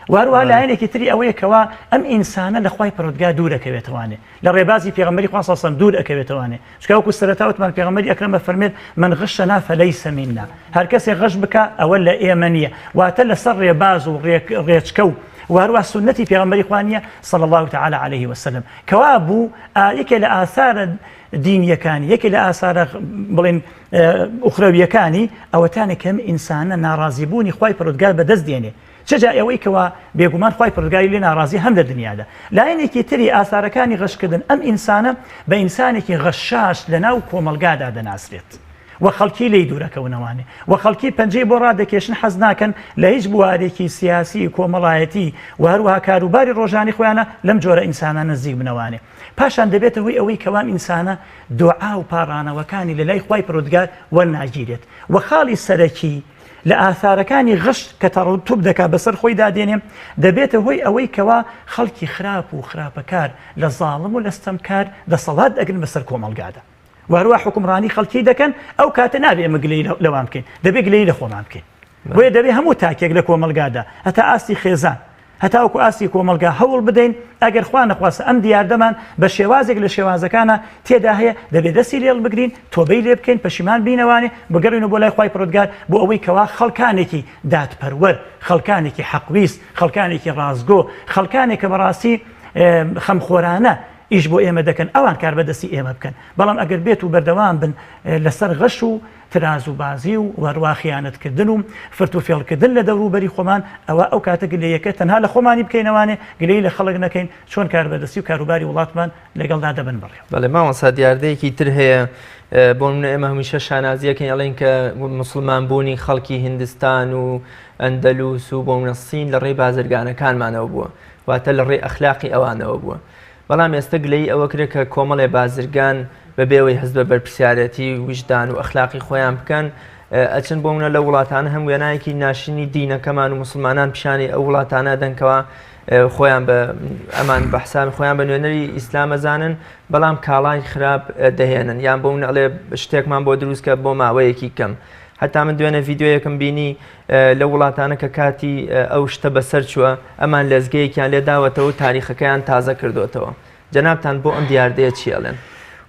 وهروها لایەنێکی تری ئەوەیەکەوە ئەم ئینسانە لە خوای پەروەردگار دوور ئەکەوێتەوانێ لە ڕێبازی پێغەمبەری خوا صلی الله علیه و سلم دوور ئەکەوێتەوانێ چکە وەکو سەرەتاوتمان پێغەمبەری ئەکرەم فەرمێت من غشنا فليس منا هەر کەسێک غەش بکە ئەوە لە ئێمە نییە واتە لەسەر ڕێباز و ڕێچکە و وهروها سنەتی پێغەمبەری خوا نییە صلی الله تعالی عليه وسلم کەوا بوو یەکێ لە ئاثارە دینیەکانی یەکێ لە ئاسارە بڵێن ئوخرەویەکانی ئەوەتانە کەم ئینسانە ناڕازیبوونی خوای پەروەردگار بەدەست دێنێ چجا ئەوەی کەوا بێگومان خوای پەروەردگاری لێ ناڕازی هەم لە دنیادا لایەنێکی تری ئاسارەکانی غەشکردن ئەم ئینسانە بە ئینسانێکی غەشاش لەناو کۆمەلگادا دەناسرێت و خەڵکی لی دوورەکەونەوانێ و خەڵکی پەنجەی بۆ ڕادەکێشن حەز ناکەن لە هیچ بوارێکی سیاسی کۆمەڵایەتی و هەروەها کاروباری ڕۆژانی خۆیانە لەم جۆرە ئینسانە نزیک بنەوانێ پاشان دەبێتە هۆی ئەوەی کەوام ئینسانە دوعا و پاڕانەوەکانی لە لای خوای پەروەردگار وەرناگیرێت و خاڵی سەرەکی لە ئاثارەکانی غەشت کە تەڕەتوب دەکات بەسەر خۆی دادێنێ دەبێتە هۆی ئەوەی کەوا خەڵکی خراپ و خراپەکار لە زاڵم و لەستەمکار دەسەڵات ئەگرن بەسەر کۆمەڵگادا وهروها حکومڕانی خەڵکی دەکەن ئەو کاتە نابێ ئێمە گلەی لەوان بکەین دەبێ گلەی لە خۆمان بکەین بۆیە دەبێ هەموو تاکێک لە کۆمەلگادا هەتا ئاستی خێزان هەتاوەکو ئاستی کۆمەلگا هەوڵ بدەین ئەگەر خوا نەخواستە ئەم دیاردەمان بە شێوازێک لە شێوازەکانە تێدا هەیە دەبێت دەستی لێڵ بگرین تۆبەی لێ بکەین پەشیمان بینەوانێ بگەڕینەوە بۆ لای خوای پەروەردگار بۆ ئەوەی کەوا خەڵکانێکی دادپەروەر خەڵکانێکی حەقویست خەڵکانێکی ڕازگۆ خەڵکانێک کە بەڕاستی خەمخۆرانە ئیش بۆ ئێمە دەکەن ئەوان کار بەدەستی ئێمە بکەن بەڵام ئەگەر بێت و بەردەوام بن لەسەر غەش و تراز و بازی و وەروا خیانەتکردن و فرت و فێڵکردن لە دەوروبەری خۆمان ئەوە ئەو کاتە گلەیەکە تەنها لە خۆمانی بکەینەوانێ گلەی لە خەڵک نەکەین چۆن کار بەدەستی و کاروباری وڵاتمان لەگەڵدا دەبن بڕێ بەڵێ ماوەسا دیاردەیەکی تر هەیە بۆ منە ئێمە هەمیشە شانازیەکەین ئەڵێن کە مسلمان بوونی خەڵکی هیندستان و ئەندەلوس و بۆ منە سین لە ڕێی بازرگانەکانمانەوە بووە واتە لە ڕێی ئەخلاقی ئەوانەوە بووە بەڵام ئێستا گلەی ئەوە کرێت کە کۆمەڵێ بازرگان بەبێەوەی حەز بە بەرپرسیارەتی وجدان و ئەخلاقی خۆیان بکەن ئەچن بۆ منە لە وڵاتانە هەم وێنایەکی ناشینی دینەکەمان و مسلمانان پیشانی ئەو وڵاتانە دەنکەوە خۆیان بە ئەمان بەحساب خۆیان بە نوێنەری ئیسلام ئەزانن بەڵام کاڵای خراپ دەهێنن یان بۆ منە ئەڵێ شتێکمان بۆ دروستکە بۆ ماوەیەکی کەم حتا من دوێنە ڤیددیۆیەکم بینی لە وڵاتانە کە کاتی ئەو شتە بەسەر چووە ئەمان لەزگەیەکیان لێ داوەتەوە تاریخەکەیان تازە کردوێتەوە جەنابتان بۆ ئەم دیاردەیە چی ئەڵێن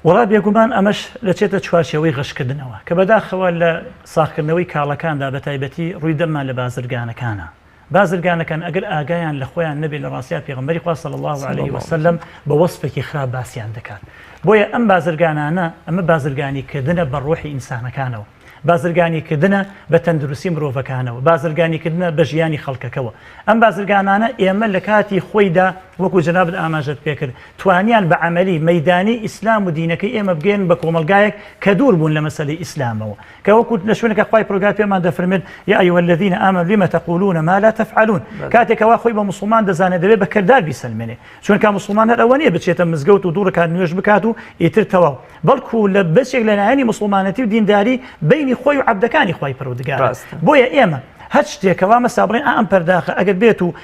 وڵا بێگومان ئەمەش دەچێتە چوارچێوەی غەشکردنەوە کە بەداخەوە لە ساختکردنەوەی کاڵەکاندا بە تایبەتی ڕووی دەمان لە بازرگانەکانە بازرگانەکان ئەگەر ئاگایان لە خۆیان نەبێت لە ڕاستیا پێغەمبەری خوا صلی الله علیه وسلم بە وەسفێکی خراپ باسییان دەکات بۆیە ئەم بازرگانانە ئەمە بازرگانیکردنە بە ڕۆحی ئینسانەکانەوە بازرگانیکردنە بە تەندروستی مرۆڤەکانەوە بازرگانیکردنە بە ژیانی خەڵکەکەوە ئەم بازرگانانە ئێمە لە کاتی خۆیدا وەکو جەنابت ئاماژەت پێکرد توانیان بە عەمەلی مەیدانی ئیسلام و دینەکەی ئێمە بگەین بە کۆمەلگایەک کە دوور بوون لە مەسەلەی ئیسلامەوە کە وەکو لە شوێنێکە خوای پەروەردگار پێمان دەفەرمێت یا ئەیها الذین آمنوا لم تقولون ما لا تفعلون کاتێکەوە خۆی بە موسڵمان دەزانێت دەبێت بە کردار بیسەلمێنێ چونکە موسڵمان هەر ئەوە نییە بچێتە مزگەوت و دوورەکان نوێژ بکات و ئیتر تەواو بەڵکو لە بەشێک لە نایەنی موسڵمانەتی و دینداری بینی خۆی و عەبدەکانی خوای پەروەردگار بۆیە ئێمە هەر شتێکەوە مەسابڕین ئەم پەرداخە ئەگەر بێت و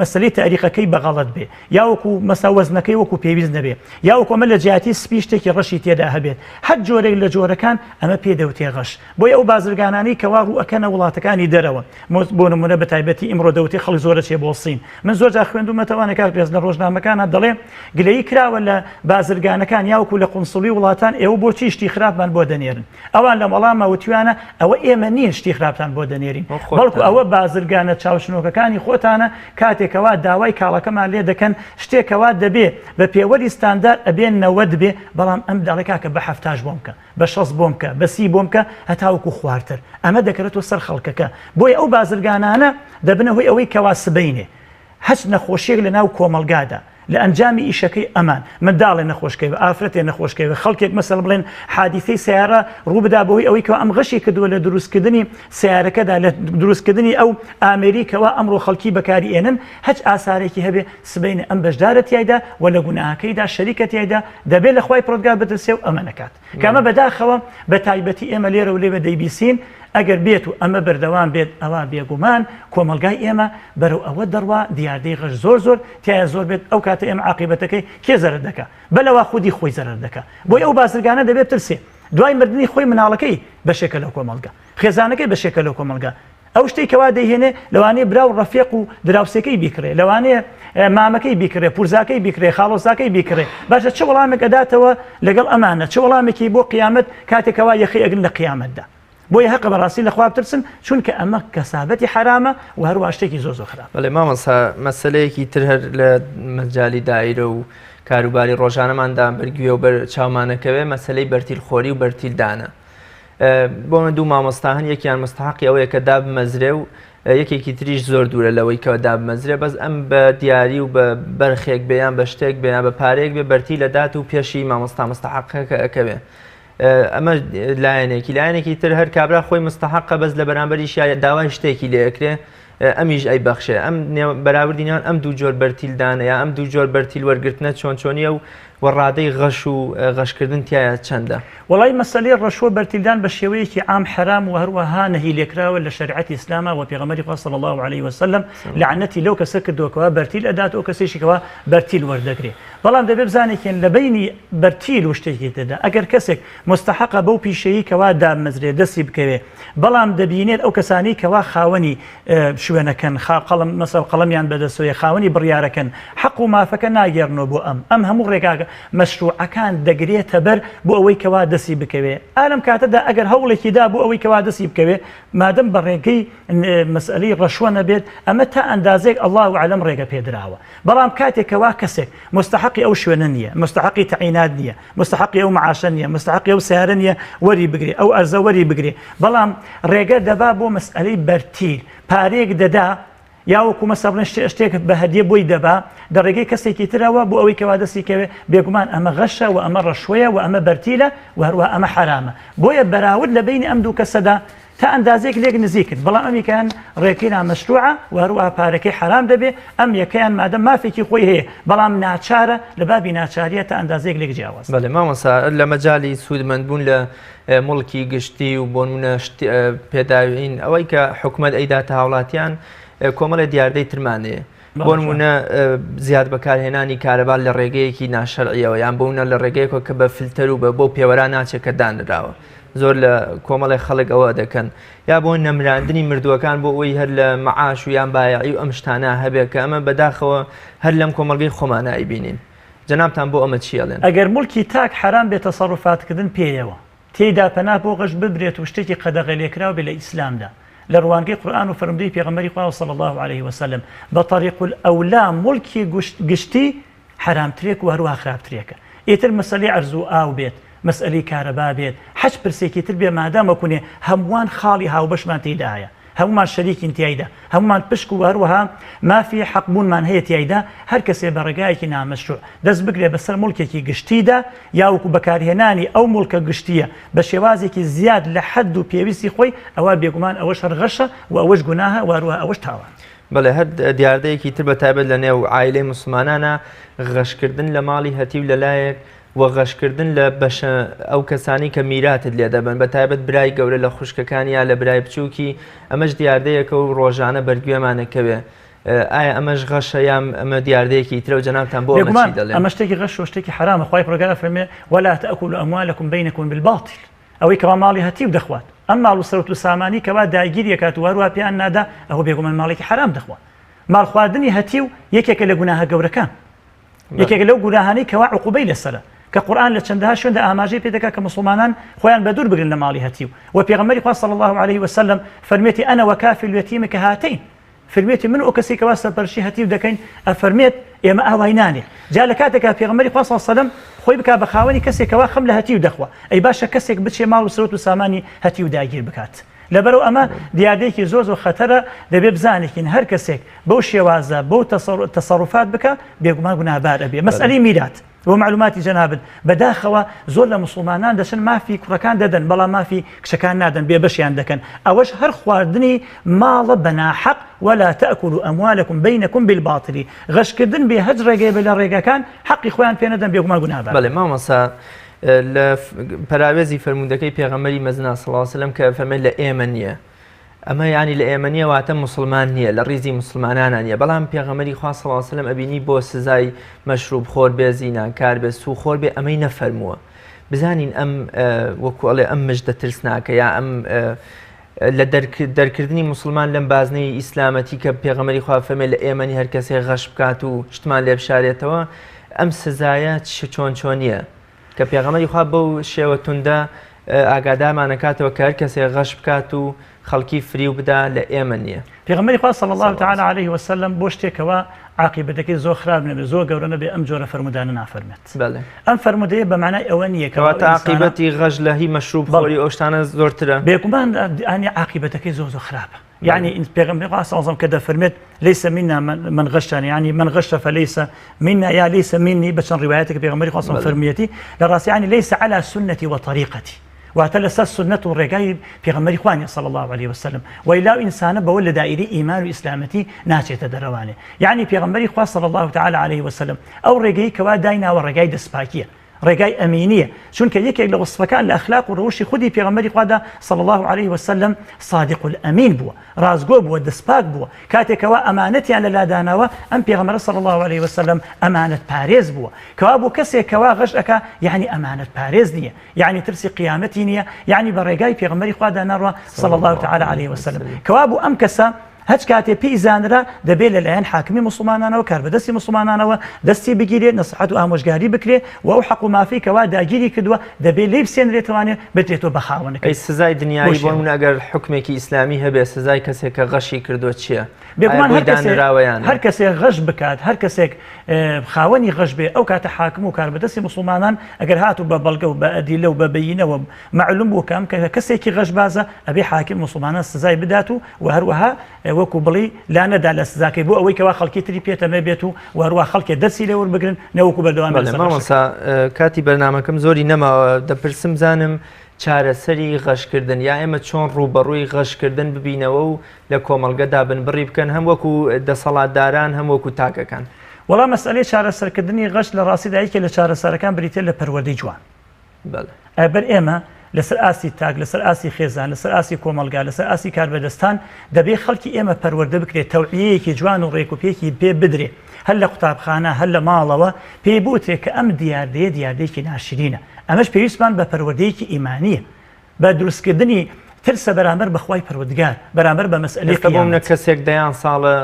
مەسەلەی تاریخەکەی بەغەڵەت بێ یا وەکو مەساوەزنەکەی وەکو پێویست نەبێ یا وەکو ئەمە لە جیاتی سپی شتێکی ڕەشی تێدا هەبێت هەر جۆرێک لە جۆرەکان ئەمە پێدەوتێ غەش بۆیە ئەو بازرگانانەی کەوا ڕوو ئەکەنە وڵاتەکانی دەرەوە بۆ نمونە بە تایبەتی ئیمڕۆ دەوتێ خەڵک زۆرە چێ بۆ سین من زۆر جا خوێندومەتەوانە کاک پێز لە ڕۆژنامەکانە دەڵێ گلەیی کراوە لە بازرگانەکان یا وەکو لە قونسڵی وڵاتان ئێوە بۆچی شتی خراپمان بۆ دەنێرن ئەوان لە وەڵامە وتیانە ئەوە ئێمە نییە شتی خراپتان بۆ دەنێرین بەڵکو ئەوە بازرگانە چاوشنۆکەکانی خۆتانە کاتێکەوە داوای کاڵەکەمان لێ دەکەن شتێکەوە دەبێ بە پێوەری ستاندار ئەبێن 90 بێ بەڵام ئەم دەڵێکا کە بە 70 بۆم بکە بە 60 بۆم بکە بە 30 بۆم بکە هەتاوەکو خواردتر ئەمە دەکرێتەوە سەر خەڵکەکە بۆیە ئەو بازرگانانە دەبنە هۆی ئەوەی کەوا سبەینێ هەچ نەخۆشیێک لە ناو کۆمەلگادا لە ئەنجامی ئیشەکەی ئەمان منداڵێ نەخۆشکەوە ئافرەتێ نەخۆشکەوە خەڵکێک مەسەڵ بڵێن حادیثەی سیارە ڕوو بدا بەهۆی ئەوەی کەوا ئەم غەشی کردووە لە دروستکردنی سیارەکەدا لە دروستکردنی ئەو ئامێریکەوە ئەمڕۆ خەڵکی بەکاری ئێنن هەچ ئاسارێکی هەبێ سبەینە ئەم بەشدارە تایدا و لە گوناهەکەیدا شەریکە تایدا دەبێت لە خوای پەروەردگار بترسێ و ئەمە نەکات کامە بەداخەوە بە تایبەتی ئێمە لێرە و لێوە دەیبیسین ئەگەر بێت و ئەمە بەردەوام بێت ئەوە بێگومان کۆمەلگای ئێمە بەرەو ئەوە دەڕوا دیاردەی غەش زۆر تایە زۆر بێت ئەو کاتە ئێمە عاقیبەتەکەی کێ زەرەر دەکا بەلەوە خودی خۆی زەرەر دەکا بۆی ئەو بازرگانە دەبێت ترسێ دوای مردنی خۆی مناڵەکەی بەشێکە لەو کۆمەلگا خێزانەکەی بەشێکە لەو کۆمەلگا ئەو شتێکەوا دەیهێنێ لەوانەیە براو ڕەفیق و دراوسەکەی بیکرێ لەوانەیە مامەکەی بیکرێ پورزاکەی بیکرێ خاڵۆزاکەی بیکرێ باشە چه وەڵامێک ئەداتەوە لەگەڵ ئەمانە چه وەڵامێکی بۆ قیامەت کاتێکەوە یەخی ئەگرن لە قیامەتدا بۆیە حق بەڕاستی لە خوا بترسن چونکە ئەمە کەسابەتی حرامە و هەروە شتێکی زۆر خراپ. بەڵێ مامەسا مەسەلەیەکی تر هەر لە مەجالی دایرە و کاروباری ڕۆژانەماندا بەرگوێ و بەر چاومانەکەوێ مەسەلەی بەرتیلخۆری و بەرتیلدانە. بۆ من دوو مامۆستا هەن یەکیان مستحقی ئەوەیە کە دابمەزرێ و یەکێکی تریش زۆر دوورە لەوەی کەەوە دابمەزرێ بەس ئەم بە دیاری و بە بەرخێک بێیان بە شتێک بێیان بە پارێک بێ بەرتی لە دات و پێشی مامۆستا مستحقەکە ئەکەوێ. ئەمە لایەنێکی تر هەر کابرا خۆی مستحقە بەس لە بەرامبەریش داوای شتێکی لێکرێ ئەمیش ئەی بەخشێ ئەم بەراوردینیان ئەم دوو جۆر بەرتیلدانە یا ئەم دوو جۆر بەرتیل وەرگرتنە چۆنچۆنیە و وەڕادەی غەش و غەشکردن تایە چەندە؟ وڵی مەسەلەی ڕەشوە بەرتیلدان بە شێوەیەکی عام حرام و هەروەها نەهی لێکراوە لە شریعەتی ئیسلامە و پێغەمبەری خوا صلی الله علیه وسلم لعنەتی لەو کەسە کردووەکەوە بەرتیل ئەدات ئەو کەسێکەوە بەرتیل وەردەگرێ. بەڵام دەبێت بزانێکێن لە بینی بەرتیل و شتێکی تردا ئەگەر کەسێک مستحقە بەو پیشەیی کەوا دامەزرێ دەستی بکەوێ بەڵام دەبینێت ئەو کەسانی کەوا خاوەنی شوێنەکەن مەسەڵ قەڵەمیان بەدەستۆیە خاوەنی بڕیارەکەن حەق و مافەکە ناگێڕنەوە بۆ ئەم هەموو ڕێگاکە مەشروعەکان دەگرێتە بەر بۆ ئەوەی کەوا دەستی بکەوێ. ئالم کاتەدا ئەگەر هەوڵێکیدا بۆ ئەوەی کەوا دەستی بکەوێ مادەم بە ڕێگەی مەسئلەی ڕەشوە نەبێت ئەمە تا ئەندازێک الله ئەعلەم ڕێگە پێدراوە. بەڵام کاتێکەوە کەسێک مستحقی ئەو شوێنە نییە مستحقی تەعینات نییە مستحقی ئەو معاشە نییە مستحقی ئەو سیارە نییە وەری بگرێ ئەو ئەرزە وەری بگرێ بەڵام ڕێگە دەبا بۆ مەسئلەی بەرتیل پارێک دەدا یاوەکو مەسەڵەن شتێک بە هەدیە بۆی دەبا دەڕێگەی کەسێکی ترەوە بۆ ئەوەی کەوا دەستی کەوێ بێگومان ئەمە غەشە و ئەمە ڕەشوەیە و ئەمە بەرتیلە و هەروە ئەمە حرامە. بۆیە بەراورد لە بینی ئەم دوو کەسەدا تا ئەندازێک لێک نزیک کرد بەڵام ئەمیکان ڕێکی نامەشروعە و هەروە پارەکەی حرام دەبێ ئەم یەکەیان مادەم مافێکی خۆی هەیە بەڵام ناچارە لە بابی ناچاریە تا ئەندازێک لێک جیاواز. بەڵێ مامۆستا لە مەجالی سوودمەندبوون لە مڵکی گشتی و بۆ نمونە پێداوین ئەوەی کە حکومەت ئەیداتە هاوڵاتیان کۆمەڵی دیاردەی ترمانەیە بۆ نمونە زیاد بەکارهێنانی کارەبا لە ڕێگەیەکی ناشەرعیەوە یان بۆونە لە ڕێگەیەکە کە بە فیلتەر و بۆ پێوەرا ناچێت کە دانراوە زۆر لە کۆمەڵی خەڵک ئەوە دەکەن یا بۆ نەمراندنی مردووەکان بۆ ئەوی هەر لە مەعاش و یان بایعی و ئەم شتانە هەبێت کە ئەمە بەداخەوە هەر لەم کۆمەڵگەی خۆمانە ئەیبینین. جەنابتان بۆ ئەمە چیەڵێن؟ ئەگەر مولکی تاک حرام بێت تەسەڕوفاتکردن پێیەوە تێیدا پەنا بۆ غەش ببرێت و شتێکی قەدەغە لێکراوە بێ لە ئیسلامدا لە ڕوانگەی قورئان و فەرمودەی پێغەمبەری خوا صلی الله عليه وسلم بە طریق الأولا مولکی گشتی حرامترێک و هەروە خراپترێکە. ئیتر مەسەلەی عەرز و ئاو بێت مەسئلەی کارەبا بێت حەج پرسێکی تر بێ مادامەکوونێ هەمووان خاڵی هاوبەشمان تێدایە هەمومان شەریکین تایدا هەمومان پشک و هەروەها مافی حەقبوونمان هەیە تایدا هەر کەسێ بە ڕێگایەکی نامەشروع دەست بگرێ بەسەر مولکێکی گشتیدا یاوەکو بەکارهێنانی ئەو مولکە گشتیە بە شێوازێکی زیاد لە حەد و پێویستی خۆی ئەوە بێگومان ئەوەش هەر غەشە و ئەوەش گوناهە و هەروە ئەوەش تاوان. بەڵێ هەر دیاردەیەکی تر بە تایبەت لە نێو عایلەی موسڵمانانە غەشکردن لە ماڵی هەتیو لەلایەک و غەشکردن لە بەشە ئەو کەسانی کە میراتت لێ دەبن بە تایبەت برای گەورە لە خوشکەکانی یا لە برای بچووکی ئەمەش دیاردەیەکە و ڕۆژانە بەرگوێمانەکەوێ ئایا ئەمەش غەشە یان ئەمە دیاردەیەکی ترە و جەنابتان بۆ ئەمە چی دەڵێن؟ ئەمە شتێکی غەش و شتێکی حرامە خوای پڕۆگەرە فەرمێ وەلا تەئکولوا ئەموالەکم بەینەکم بالباطل ئەوەی کەوا ماڵی هەتیو دەخوات ئەم ماڵ و سەرەوت و سامانی کەوا داگیری ئەکات و هەروە پێیان نادا ئەوە بێگومان ماڵێکی حرام دەخوات. ماڵ خواردنی هەتیو یەکێکە لە گوناهە گەورەکان یەکێک لەو گوناهانەی کەوا عقوبەی لەسەرە کە قورآن لە چەندەها شوێندا ئاماژەی پێ دەکات کە مسلمانان خۆیان بە دوور بگرن لە ماڵی هەتیو و پێغەمبەری خوا صلی الله عليه وسلم فەرمێتی ئەنە وەکافی اليەتیم کەهاتەین فەرمێتی من ئەو کەسێک کەوا سەرپەرشی هەتیو دەکەین ئەفەرمێت ئێمە ئاوای نانێ جا لە کاتێکا پێغەمبەری خوا صلی الله عليه وسلم خۆی بکات بە خاوەنی کەسێکەوە خەم لە هەتیو دەخوا ئەی باشە کەسێک بچێ ماڵ و سەرەوت و سامانی هەتیو داگیر بکات. لەبەرەوە ئەمە دیاردەیەکی زۆر خەتەرە دەبێ بزانێکین هەر کەسێک بەو شێوازە بەو تەسەڕوفات بکە بێگومان گوناهبار ئەبێ. مەسئلەی میرات بۆ معلوماتی جەنابن بەداخەوە زۆر لە مسلمانان دەچن مافی کوڕەکان دەدەن بەڵام مافی کچەکان نادەن بێبەشیان دەکەن ئەوەش هەر خواردنی ماڵە بەناحەق ولا تأكلوا أموالكم بينكم بالباطل غەشکردن بێ هەج ڕێگەی بە لە ڕێگەکان حەقی خۆیان پێ نەدەن بێگومان گوناهبار. بەڵێ مامۆستا لە پەراوێزی فەرموودەکەی پێغەمبەری مەزنا صلی الله عليه وسلم کە فەرمێت لە ئێمە نییە ئەمە یعنی لە ئێمە نییە واتە مسلمان نییە لە ڕیزی مسلمانانە نییە بەڵام پێغەمبەری خوا صلی الله عليه وسلم ئەبینی بۆ سزای مەشروب خۆر بێ زینانکار بێ سوخۆر بێ ئەمەی نەفەرمووە بزانین ئەم وەکو ئەڵێ ئەم مژدە ترسناکە یا ئەم لە دەرکردنی مسلمان لەم بازنەی ئیسلامەتی کە پێغەمبەری خوا فەرمێ لە ئێمەنی هەر کەسێک غەش بکات و شتمان لێ بشارێتەوە ئەم سزایە چۆن نییە کە پێغەمبەری خوا بەو شێوە توندە ئاگادارمانەکاتەوە کە هەر کەسێک غەش بکات و خەڵکی فریو بدا لە ئێمە نییە. پێغەمبەری خوا صلی الله تعالی علیه وسلم بۆ شتێکەوە عاقبەتەکەی زۆر خراپ نەبێت زۆر گەورە نەبێت ئەم جۆرە فەرمودانە نافەرمێت. ئەم فەرمودەیە بە معنای ئەوە نییە کەواتە عاقبەتی غەش لە هی مەشروب خۆری ئەو شتانە زۆرترە. بێگومان ئەنی عاقبەتەکەی زۆر خراپە. يعني پیغمبر خدا صلی الله علیه و سلم فرمت ليس منا من غشنا يعني من غش فليس منا يا ليس مني بس رواياتك پیغمبر خدا صلی الله علیه و فرميتي لراس يعني ليس على سنتي وطريقتي واتلس السنة والرجاي پیغمبر خواني صلى الله عليه وسلم وإلا إنسان بول دائري إيمان وإسلامتي ناشئ تدروانه يعني پیغمبر خدا صلى الله تعالى عليه وسلم أو رجاي كوا داينا ورجاي دسباكية ڕێگای ئەمینیە چونکە یەکێک لە وەصفەکان لە ئەخلاق و ڕەوشی خودی پێغەمبەری خوادا صلی الله عليه وسلم صادق الأمین بووە ڕازگۆ بووە دەستپاک بووە کاتێکەوە ئەمانەتیان لەلادانەوە ئەم پێغەمبەر صلی الله عليه وسلم ئەمانەت پارێز بووە کەوا بوو کەسێکەوە غەش ئەکا یعنی ئەمانەت پارێز نییە یعنی ترسی قیامەتی نییە یعنی بە ڕێگای پێغەمبەری خوادا نەڕوە صلی الله تعالی عليه وسلم کەوا بوو ئەم کەسە هەچ کاتێ پێی زانرا دەبێت لەلایەن حاکمی مسلمانانەوە کاربەدەستی مسلمانانەوە دەستی بگیرێت نەسیحەت و ئامۆژگاری بکرێت و ئەو حەق و مافی کەوا داگیری کردووە دەبێت لێی بسێنرێتوانێت بێتێتەوە بە خاوەنەکەی. سزای دنیایی بۆ من ئەگەر حکمێکی ئیسلامی هەبێت سزای کەسێک کە غەشی کردووە چییە؟ بێگومان هەر کەسێک غەش بکات هەر کەسێک خاوەنی غەش بێ ئەو کاتە حاکم و کاربەدەستی مسلمانان ئەگەر هاتوو بە بەڵگە و بە ئەدیلە و بە بەیینەوە معلوم بوو کەم کە کەسێکی غەش بازە ئەبێ حاکم مسلمانان سزای بدات و هەروەها وەکو بڵی لا نەدا لە سزاکەی بۆ ئەوەی کەوا خەڵکی تری پێتەمە بێت و هەروە خەڵکی دەرسی لێ وەربگرن نەوەکو بەردەوام مامۆستا کاتی بەرنامەکەم زۆری نەماوە دەپرسم زانم چارەسەری غەشکردن یا ئێمە چۆن ڕوبەڕووی غەشکردن ببینەوە و لە کۆمەڵگەدا بنبڕی بکەن هەم وەکو دەسەڵاتداران هەم وەکو تاکەکان. وەڵام مەسئلەی چارەسەرکردنی غەش لە ڕاستیدا یەکێ لە چارەسەرەکان بریتێ لە پەروەردەی جوان. ئەبەر ئێمە لەسەر ئاسی تاک لەسەر ئاسی خێزان لەسەر ئاسی کۆمەلگا لەسەر ئاسی کاربەدەستان دەبێت خەڵکی ئێمە پەروەردە بکرێت تەوعیەیەکی جوان و ڕێکوپێکی پێ بدرێ هەر لە قوتابخانە هەر لە ماڵەوە پێی بوترێت کە ئەم دیاردەیەکی ناشرینە ئەمەش پێویستمان بە پەروەردەیەکی ئیمانیە بە دروستکردنی ترسە بەرامبەر بەخوای پەروەردگار بەرامبەر بە مەسئلەی قیامەت. کەسێک دەیان ساڵە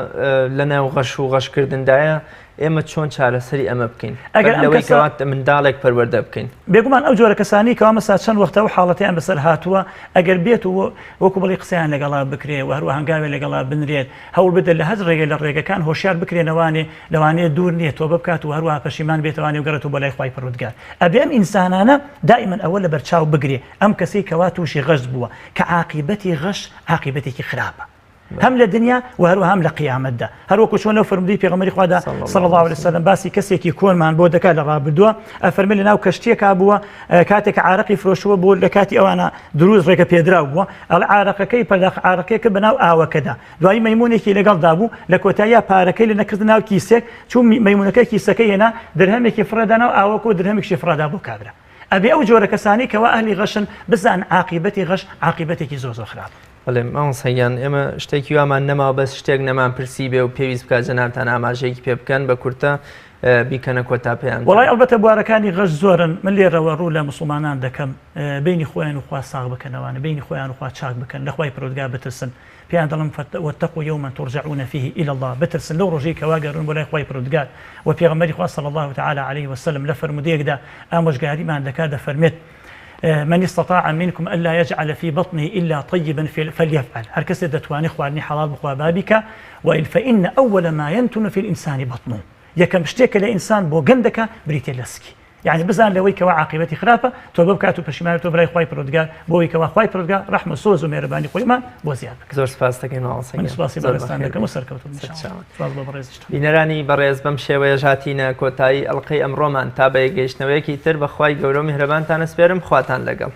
لەناو غەش و غەشکردندایە ئێمە چۆن چارەسەری ئەمە بکەین ئەگەر کەوات منداڵێک پەروەردە بکەین. بێگومان ئەو جۆرە کەسانی کەوا مەسا چەند وەختەوە حاڵەتیان بەسەر هاتووە ئەگەر بێت و وەکو بڵی قسەیان لەگەڵا بکرێ و هەروە هەنگاوێ لەگەڵا بنرێت هەوڵ بدە لە هەز ڕێگە لە ڕێگەکان هۆشیار بکرێنەوانێ لەوانەیە دوور نییە تۆ بکات و هەروە پەشیمان بێتوانێ و گەڕێتەوە بەلای خوای پەروەردگار. ئەبێ ئەم ئینسانانە دائیمەن ئەوە لە بەرچاو بگرێ ئەم کەسەی کەوا تووشی غەش بووە کە عاقبەتی غەش عاقبەتێکی خراپە هم للدنيا وهروها هم لقيامت ده هروكو شلون لو فرمدي پیغمبري خدا صلى الله عليه وسلم باسي كسيكي كون مان بو دكا لرابدو افرمي لنا وكشتيك ابو كاتك عارقي فروشو بو لكاتي او انا دروز ريكا بيدراو العارقه كي بدخ عارقه كبناو او كذا دواي ميمونكي لقال دابو لكوتايا باركي لنا كردنا كيسك شو ميمونكي كيسكي هنا درهمك فردنا او كو درهمك شفردا بو كابرا ابي او جوره كساني كوا اهلي غشن بزان عاقبتي غش عاقبتي زوز خراب. ماوەسەیان ئێمە شتێکی وامان نەماوە بەس شتێک نەمان پرسی بێ و پێویست بکات جەنابتان ئاماژەیەکی پێ بکەن بە کورتە بیکەنە کۆتا پێیان. وەڵای ئەلبەتە بوارەکانی غەش زۆرن من لێرەوە ڕوو لە مسلمانان دەکەم بینی خۆیان و خوا ساغ بکەنەوانە بینی خۆیان و خوا چاک بکەن لە خوای پەروەردگار بترسن پێیان دەڵم واتقوا يوما ترجعون فيه إلى الله بترسن لەو ڕۆژەی کەوا گەڕون بۆ لای خوای پەروەردگار و پێغەمبەری خوا صلی الله تعالی عليه وسلم لە فەرمودەیەکدا ئامۆژگاریمان دەکات دەفەرمێت من استطاع منكم ألا يجعل في بطنه إلا طيبا فليفعل هر كسي دتواني خوارني حلال بخوا بابك وإن فإن أول ما ينتن في الإنسان بطنه يكم شتيك لإنسان بو قندك بريتي لسكي يعني بزان لوي كوا عاقبتي خرافه تو بكاتو بشمال تو براي خوي برودغار بوي كوا خوي برودغار رحمه سوز ومهرباني خوي ما بو زياد زور سپاس دەکەین ماڵسەی من سپاسی بەڕێستان دەکەم و سەرکەوتن سپاس بۆ بەڕێزیشتان. بینەرانی بەڕێز بەم شێوەیە هاتینە کۆتایی ئەڵقەی ئەمڕۆمان تا بە یەکگەیشتنەوەیەکی تر بەخوای گەورە و میهرەبانتان ئەسپێرم خواتان لەگەڵ.